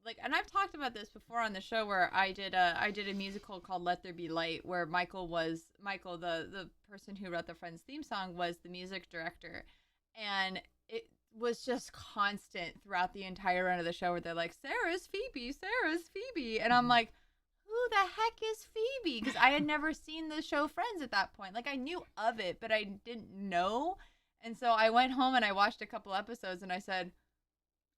like, and I've talked about this before on the show where I did a musical called Let There Be Light, where Michael, the person who wrote the Friends theme song, was the music director, and it was just constant throughout the entire run of the show where they're like, Sarah's Phoebe, and I'm like, who the heck is Phoebe? Because I had never seen the show Friends at that point. Like, I knew of it, but I didn't know. And so I went home and I watched a couple episodes and I said,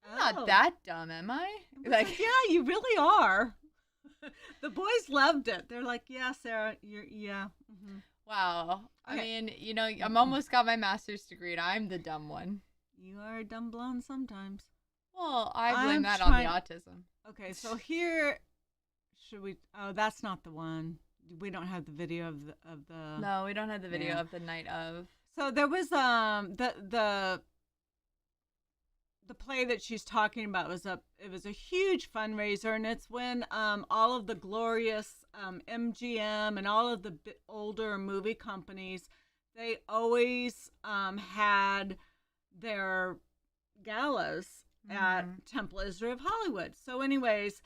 I'm not that dumb, am I? Like, yeah, you really are. The boys loved it. They're like, yeah, Sarah, yeah. Mm-hmm. Wow. Okay. I mean, you know, I'm almost got my master's degree and I'm the dumb one. You are dumb blonde sometimes. Well, I blame I'm that trying- on the autism. Okay, so here, should we? Oh, that's not the one. We don't have the video of the. No, we don't have the video Yeah. of the night of. So there was the play that she's talking about was it was a huge fundraiser, and it's when all of the glorious MGM and all of the older movie companies, they always had their galas at Temple Israel of Hollywood. So anyways,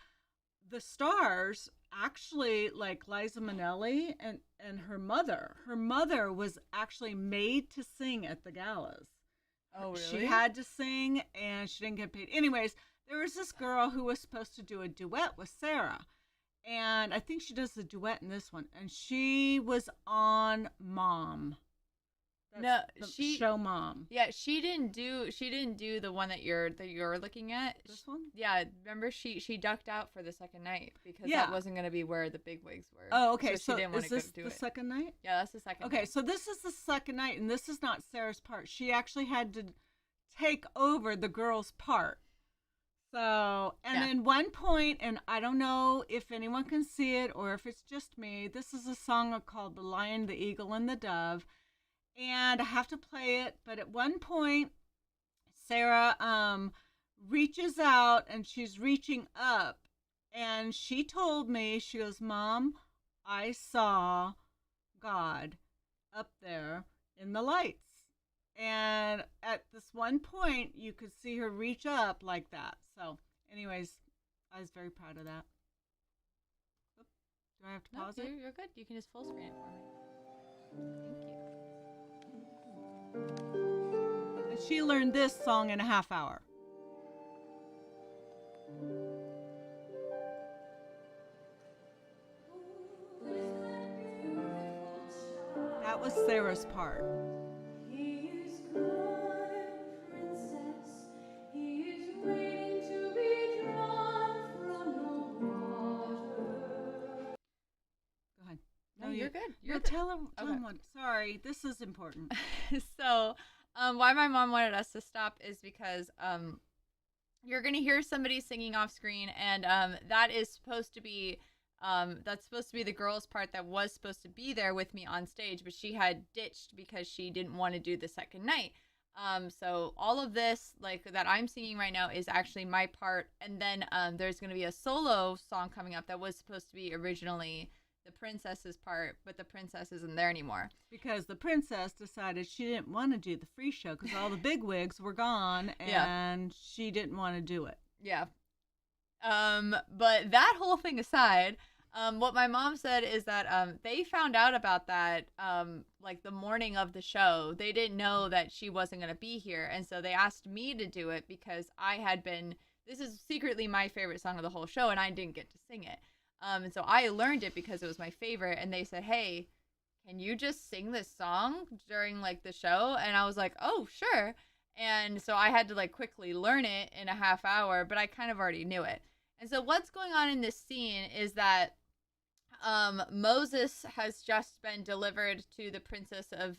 the stars actually, like Liza Minnelli and her mother was actually made to sing at the galas. Oh, really? She had to sing and she didn't get paid. Anyways, there was this girl who was supposed to do a duet with Sarah. And I think she does the duet in this one. And she was on Mom. Show Mom. Yeah, she didn't do the one that you're looking at. This one? Yeah, remember she ducked out for the second night because that wasn't going to be where the big wigs were. Oh, okay. So she didn't want is to this do the it. second night? Yeah, that's the second. Okay, night. so this is the second night, and this is not Sarah's part. She actually had to take over the girl's part. So, and then one point, and I don't know if anyone can see it or if it's just me, this is a song called The Lion, the Eagle, and the Dove. And I have to play it, but at one point, Sarah reaches out and she's reaching up, and she told me, she goes, Mom, I saw God up there in the lights. And at this one point, you could see her reach up like that. So, anyways, I was very proud of that. Oop, do I have to pause it? You're good. You can just full screen it for me. Thank you. And she learned this song in a half hour. That was Sarah's part. He is good, princess. He is waiting to be drawn from the water. Go ahead. No, you're good. You're tell him what. Sorry, this is important. So, why my mom wanted us to stop is because you're gonna hear somebody singing off screen, and that is supposed to be the girl's part that was supposed to be there with me on stage, but she had ditched because she didn't want to do the second night. So all of this, like, that I'm singing right now is actually my part, and then there's gonna be a solo song coming up that was supposed to be originally the princess's part, but the princess isn't there anymore. Because the princess decided she didn't want to do the free show because all the big wigs were gone, and she didn't want to do it. Yeah. But that whole thing aside, what my mom said is that they found out about that like the morning of the show. They didn't know that she wasn't going to be here, and so they asked me to do it because this is secretly my favorite song of the whole show, and I didn't get to sing it. And so I learned it because it was my favorite, and they said, hey, can you just sing this song during like the show? And I was like, oh, sure. And so I had to like quickly learn it in a half hour, but I kind of already knew it. And so what's going on in this scene is that Moses has just been delivered to the princess of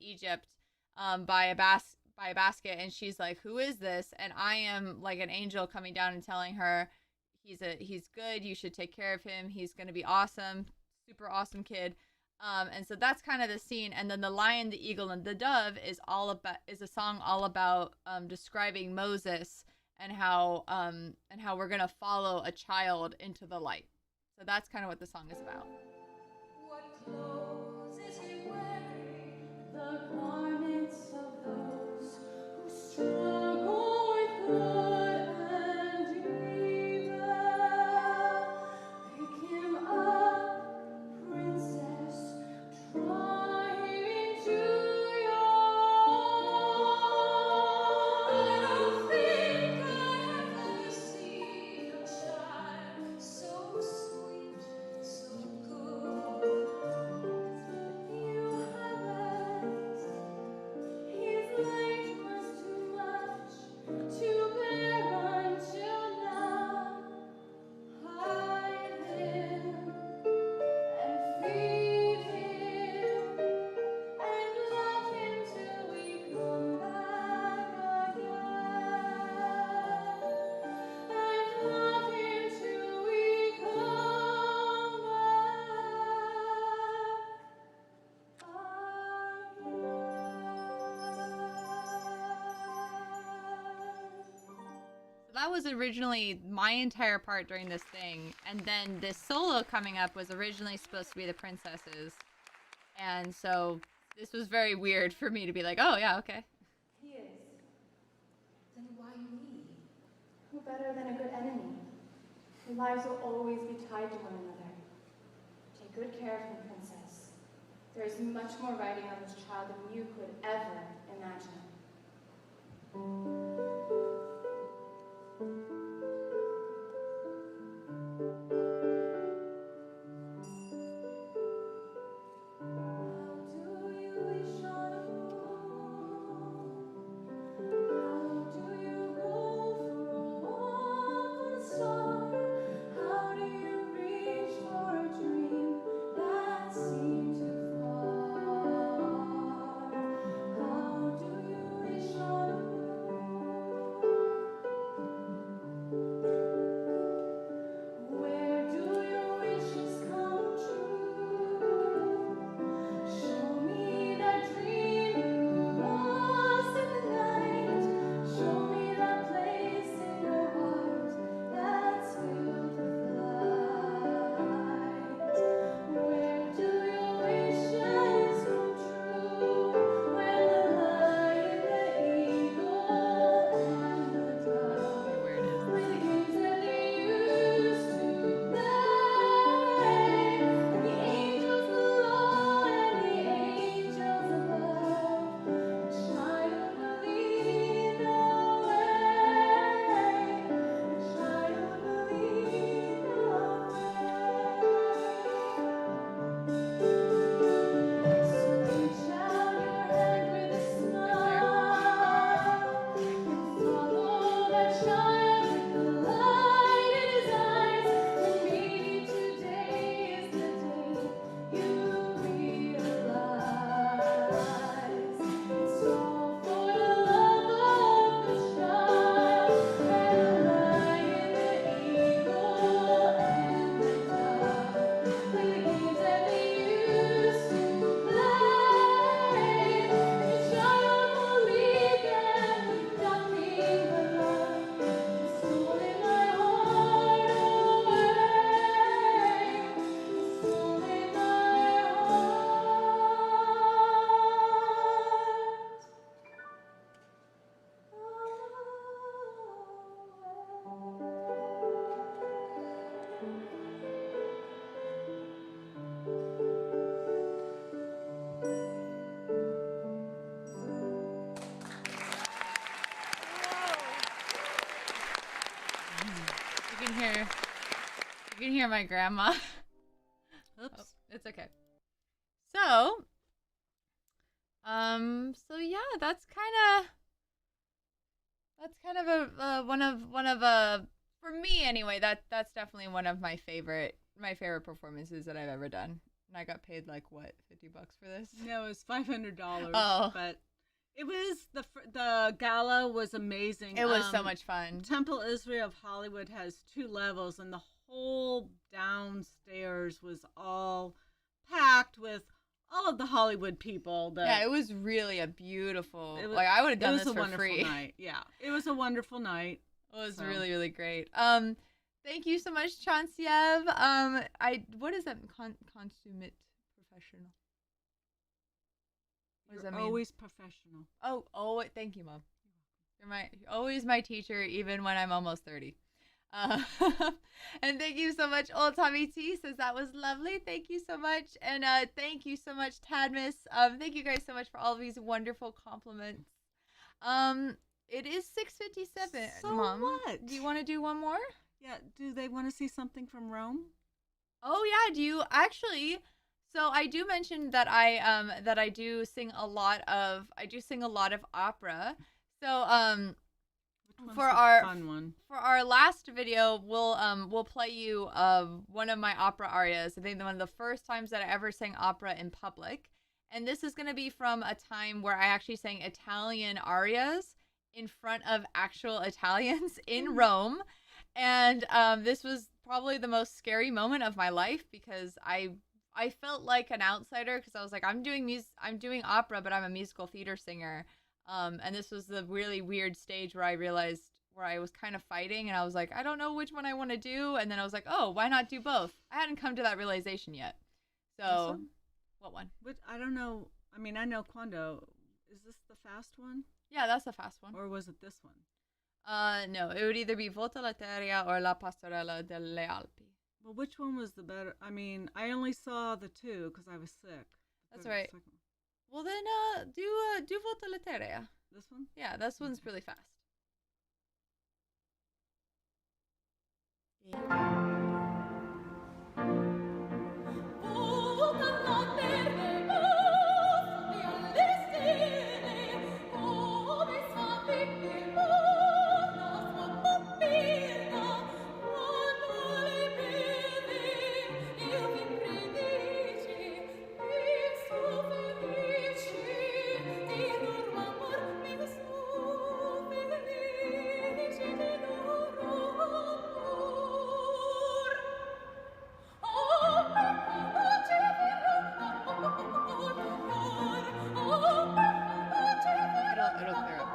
Egypt by a basket, and she's like, who is this? And I am like an angel coming down and telling her, he's good, you should take care of him, he's gonna be awesome, super awesome kid. And so that's kind of the scene. And then The Lion, the Eagle, and the Dove is a song all about describing Moses and how we're gonna follow a child into the light. So that's kind of what the song is about. What clothes is he wearing? The garments of those who struggle with good and was originally my entire part during this thing, and then this solo coming up was originally supposed to be the princesses, and so this was very weird for me to be like, oh yeah, okay. He is. Then why me? Who better than a good enemy? Your lives will always be tied to one another. Take good care of him, princess. There is much more riding on this child than you could ever imagine. You can hear my grandma. Oops. Oh, it's okay. So, yeah, that's kind of a one of for me anyway. That's definitely one of my favorite performances that I've ever done. And I got paid like what, $50 for this? No, it was $500. Oh, but it was the gala was amazing. It was so much fun. Temple Israel of Hollywood has 2 levels, and the whole downstairs was all packed with all of the Hollywood people. Yeah, it was really a beautiful. It was, like I would have done this for free. It was a wonderful night. Yeah, it was a wonderful night. It was really, really great. Thank you so much, Chansiev. What is that? Consummate professional. What does that mean? Always professional. Oh, thank you, Mom. You're always my teacher, even when I'm almost 30. And thank you so much. Old Tommy T says that was lovely. Thank you so much, and thank you so much, Tadmus. Thank you guys so much for all of these wonderful compliments. It is 6:57. So Mom, what? do you want to do one more? Yeah. Do they want to see something from Rome? Oh yeah. Do you actually? So I do mention that I do sing a lot of opera. So for our fun one? For our last video, we'll play you one of my opera arias. I think one of the first times that I ever sang opera in public, and this is going to be from a time where I actually sang Italian arias in front of actual Italians in Rome, and this was probably the most scary moment of my life because I felt like an outsider because I was like, I'm doing opera, but I'm a musical theater singer. And this was the really weird stage where I realized where I was kind of fighting, and I was like, I don't know which one I want to do, and then I was like, oh, why not do both? I hadn't come to that realization yet. So, what one? Which I don't know. I mean, I know Quando. Is this the fast one? Yeah, that's the fast one. Or was it this one? No, it would either be Volta Letteria or La Pastorella delle Alpi. Well, which one was the better? I mean, I only saw the two because I was sick. That's The right. second one. Well, then, do Volta Letteria. This one? Yeah, this one's really fast. It'll clear up.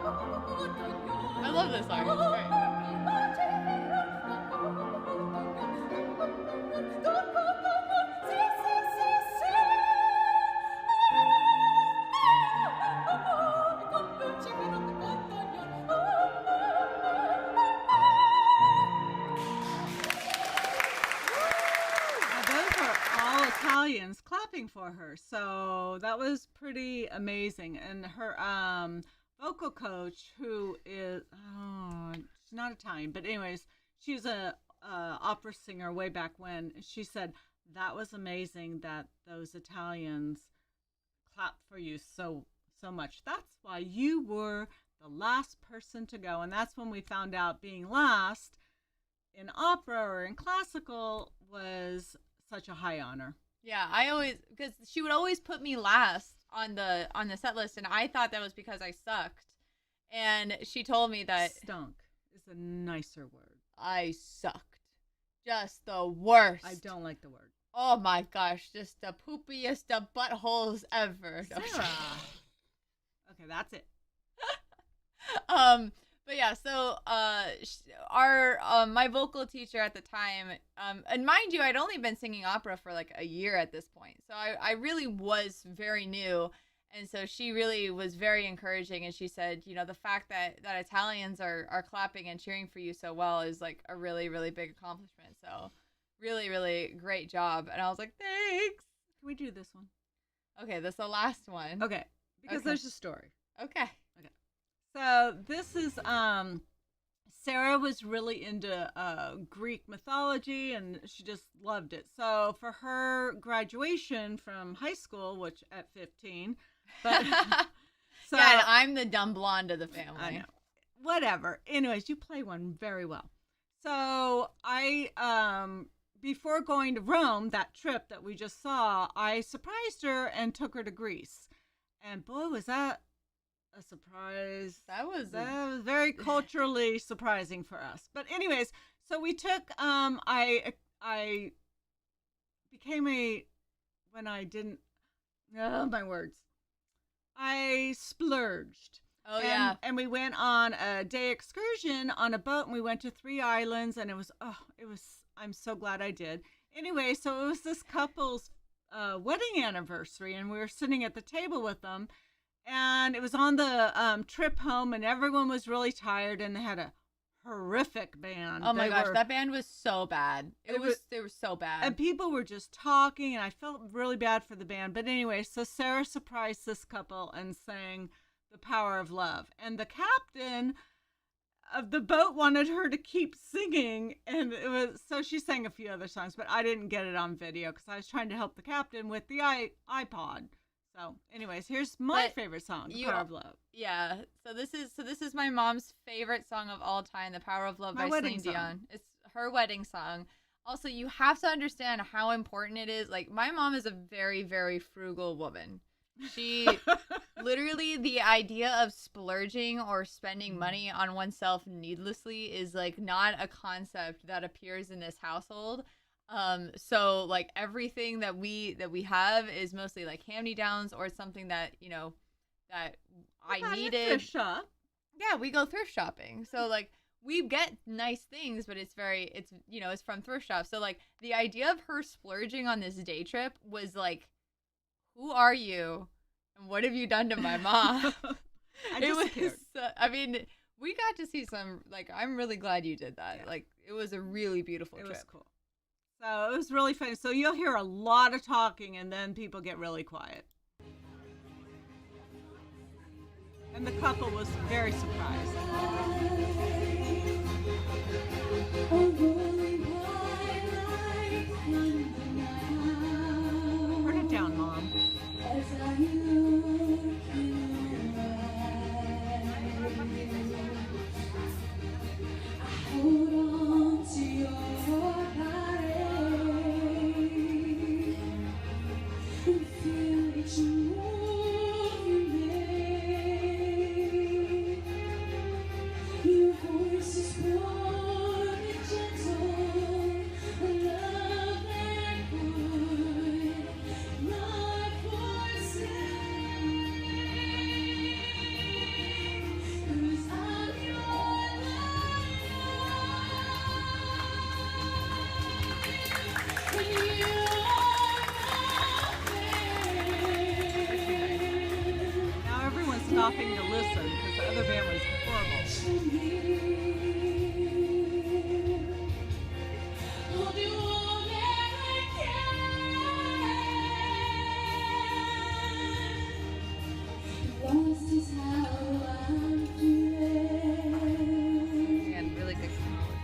I love this song. It's great. Now, those are all Italians clapping for her, so that was pretty amazing. And her vocal coach, who is she's not Italian, but anyways, she's a opera singer way back when. She said that was amazing that those Italians clapped for you so much. That's why you were the last person to go, and that's when we found out being last in opera or in classical was such a high honor. Yeah, I always, because she would always put me last on the set list, and I thought that was because I sucked. And she told me that Stunk is a nicer word. I sucked, just the worst. I don't like the word. Oh my gosh, just the poopiest of buttholes ever. No, Sarah. Okay, that's it. But yeah, so our my vocal teacher at the time, and mind you, I'd only been singing opera for like a year at this point, so I really was very new, and so she really was very encouraging, and she said, you know, the fact that Italians are clapping and cheering for you so well is like a really, really big accomplishment. So really, really great job. And I was like, thanks. Can we do this one? Okay, that's the last one. Okay, because Okay. there's a story. Okay. So this is Sarah was really into Greek mythology, and she just loved it. So for her graduation from high school, which at 15, but so Yeah, and I'm the dumb blonde of the family. I know. Whatever. Anyways, you play one very well. So I before going to Rome, that trip that we just saw, I surprised her and took her to Greece. And boy, was that a surprise. That was very culturally surprising for us. But anyways, so we took I became a when I didn't my words. I splurged. Oh yeah. And we went on a day excursion on a boat, and we went to 3 islands, and it was I'm so glad I did. Anyway, so it was this couple's wedding anniversary, and we were sitting at the table with them. And it was on the trip home, and everyone was really tired, and they had a horrific band. Oh my gosh, that band was so bad. They were so bad. And people were just talking, and I felt really bad for the band. But anyway, so Sarah surprised this couple and sang "The Power of Love," and the captain of the boat wanted her to keep singing, and so she sang a few other songs, but I didn't get it on video because I was trying to help the captain with the iPod. So, anyways, here's my favorite song, "The Power of Love." Yeah. So this is my mom's favorite song of all time, "The Power of Love" by Celine Dion. It's her wedding song. Also, you have to understand how important it is. Like, my mom is a very, very frugal woman. She literally, the idea of splurging or spending money on oneself needlessly is like not a concept that appears in this household. So like everything that we have is mostly like hand-me-downs or something that, you know, that I needed. Thrift shop. Yeah, we go thrift shopping. So like we get nice things, but it's you know, it's from thrift shops. So like the idea of her splurging on this day trip was like, who are you? And what have you done to my mom? I mean, we got to see some, like, I'm really glad you did that. Yeah. Like, it was a really beautiful trip. It was cool. So it was really fun. So you'll hear a lot of talking and then people get really quiet. And the couple was very surprised. Turn it down, Mom. Stopping to listen because the other band was horrible. And really good keyboard.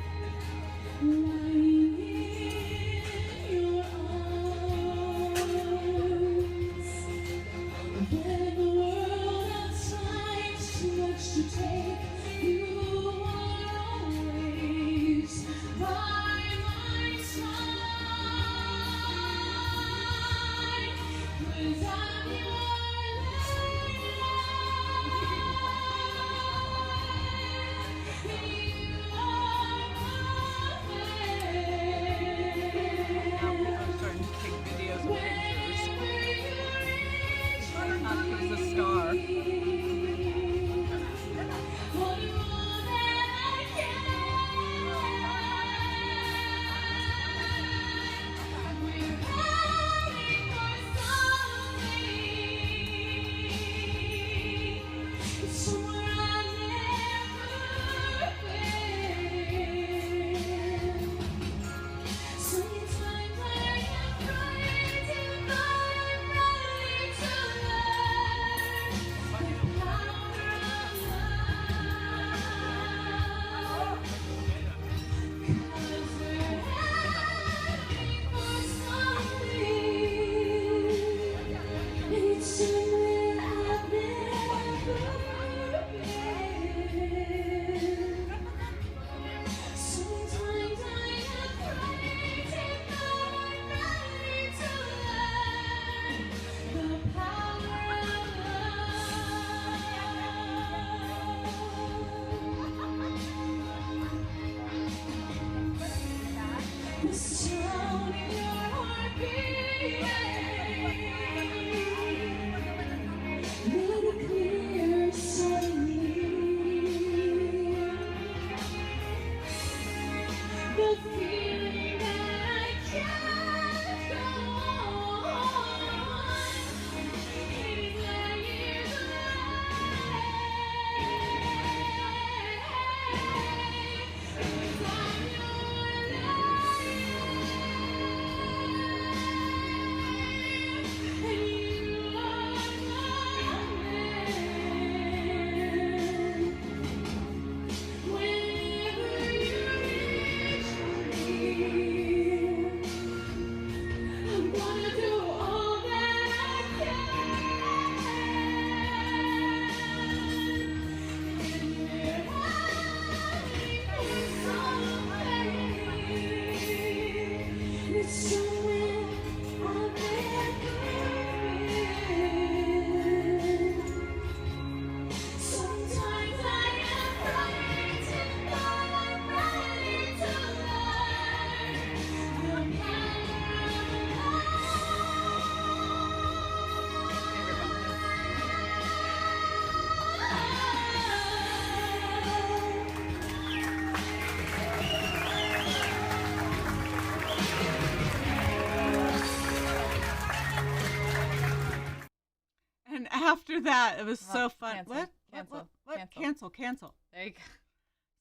after that, it was so fun. Cancel, What? cancel, What? cancel. Cancel. There you go.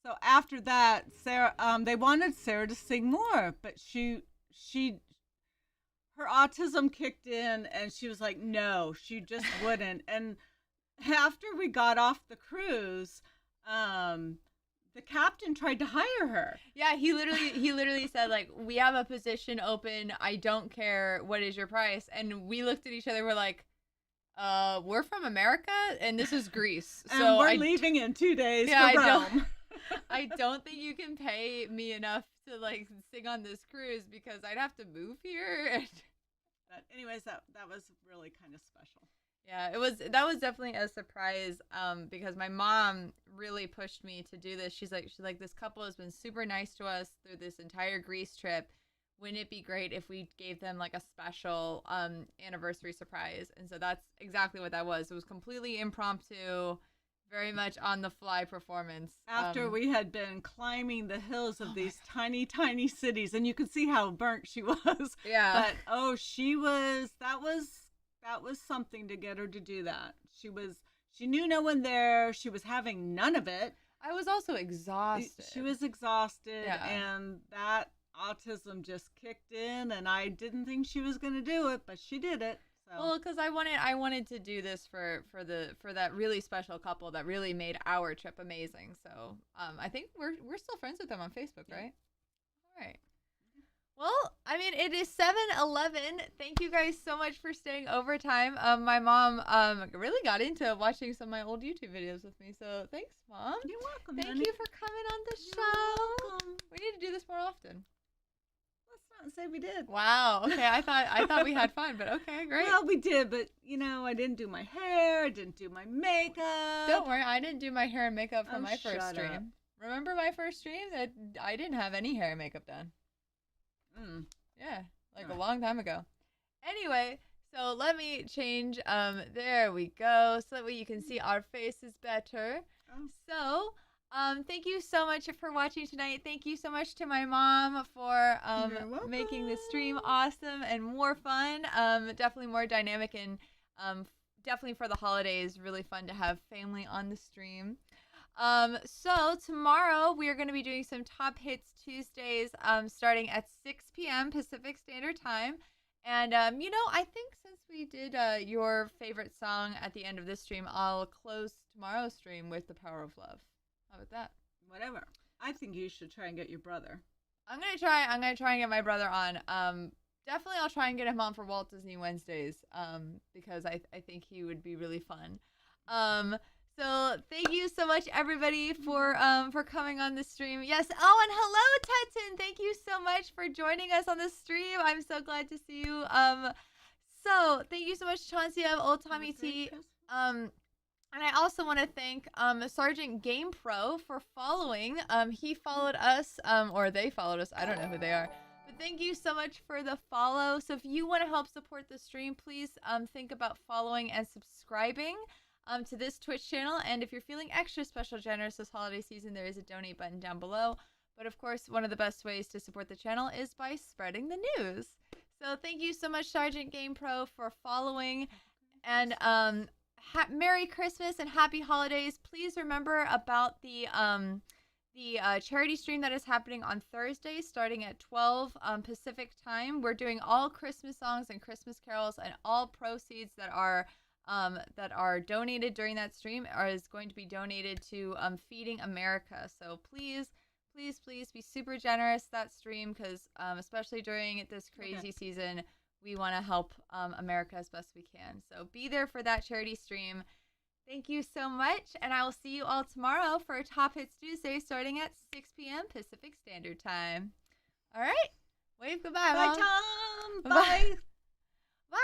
So after that, Sarah, they wanted Sarah to sing more, but her autism kicked in, and she was like, no, she just wouldn't. And after we got off the cruise, the captain tried to hire her. Yeah, he literally said, like, we have a position open. I don't care. What is your price? And we looked at each other. We're like, we're from America, and this is Greece. And so we're leaving in 2 days Yeah, for I don't- Rome. I don't think you can pay me enough to like sing on this cruise because I'd have to move here. But anyways, that was really kind of special. Yeah, that was definitely a surprise because my mom really pushed me to do this. She's like this couple has been super nice to us through this entire Greece trip. Wouldn't it be great if we gave them like a special anniversary surprise? And so that's exactly what that was. It was completely impromptu, very much on the fly performance. After we had been climbing the hills of these tiny, tiny cities, and you could see how burnt she was. Yeah. But that was something to get her to do that. She knew no one there. She was having none of it. I was also exhausted. She was exhausted, Yeah. and that autism just kicked in, and I didn't think she was going to do it, but she did it. So. Well, because I wanted to do this for that really special couple that really made our trip amazing. So I think we're still friends with them on Facebook, right? All right. Well, I mean, it is 7:11. Thank you guys so much for staying overtime. My mom really got into watching some of my old YouTube videos with me. So thanks, Mom. You're welcome. Thank honey. you for coming on the You're show. welcome. We need to do this more often. Let's not say we did. Wow. Okay, I thought we had fun, but okay, great. Well, we did, but I didn't do my hair. I didn't do my makeup. Don't worry, I didn't do my hair and makeup for Oh, my first shut stream. up. Remember my first stream? That I didn't have any hair and makeup done. Yeah, like a long time ago. Anyway, so let me change. There we go, so that way you can see our faces better. Oh. So, thank you so much for watching tonight. Thank you so much to my mom for You're welcome. making the stream awesome and more fun. Definitely more dynamic and definitely for the holidays, really fun to have family on the stream. So tomorrow we are going to be doing some Top Hits Tuesdays, starting at 6 p.m. Pacific Standard Time. And, I think since we did your favorite song at the end of this stream, I'll close tomorrow's stream with The Power of Love. How about that? Whatever. I think you should try and get your brother. I'm going to try and get my brother on. Definitely I'll try and get him on for Walt Disney Wednesdays, because I think he would be really fun. So thank you so much, everybody, for coming on the stream. Yes. Oh, and hello, Teton. Thank you so much for joining us on the stream. I'm so glad to see you. So thank you so much, Chauncey of Old Tommy T. And I also want to thank Sergeant Game Pro for following. He followed us, or they followed us. I don't know who they are. But thank you so much for the follow. So if you want to help support the stream, please think about following and subscribing to this Twitch channel. And if you're feeling extra special generous this holiday season, there is a donate button down below. But of course, one of the best ways to support the channel is by spreading the news. So thank you so much, Sergeant Game Pro, for following. And Merry Christmas and Happy Holidays. Please remember about the charity stream that is happening on Thursday starting at 12 Pacific time. We're doing all Christmas songs and Christmas carols, and all proceeds that are donated during that stream is going to be donated to Feeding America. So please be super generous that stream, because especially during this crazy season, we want to help America as best we can. So be there for that charity stream. Thank you so much, and I will see you all tomorrow for Top Hits Tuesday starting at 6 p.m. Pacific Standard Time. All right, wave goodbye, Bye, Mom. Tom. Bye. Bye. Bye.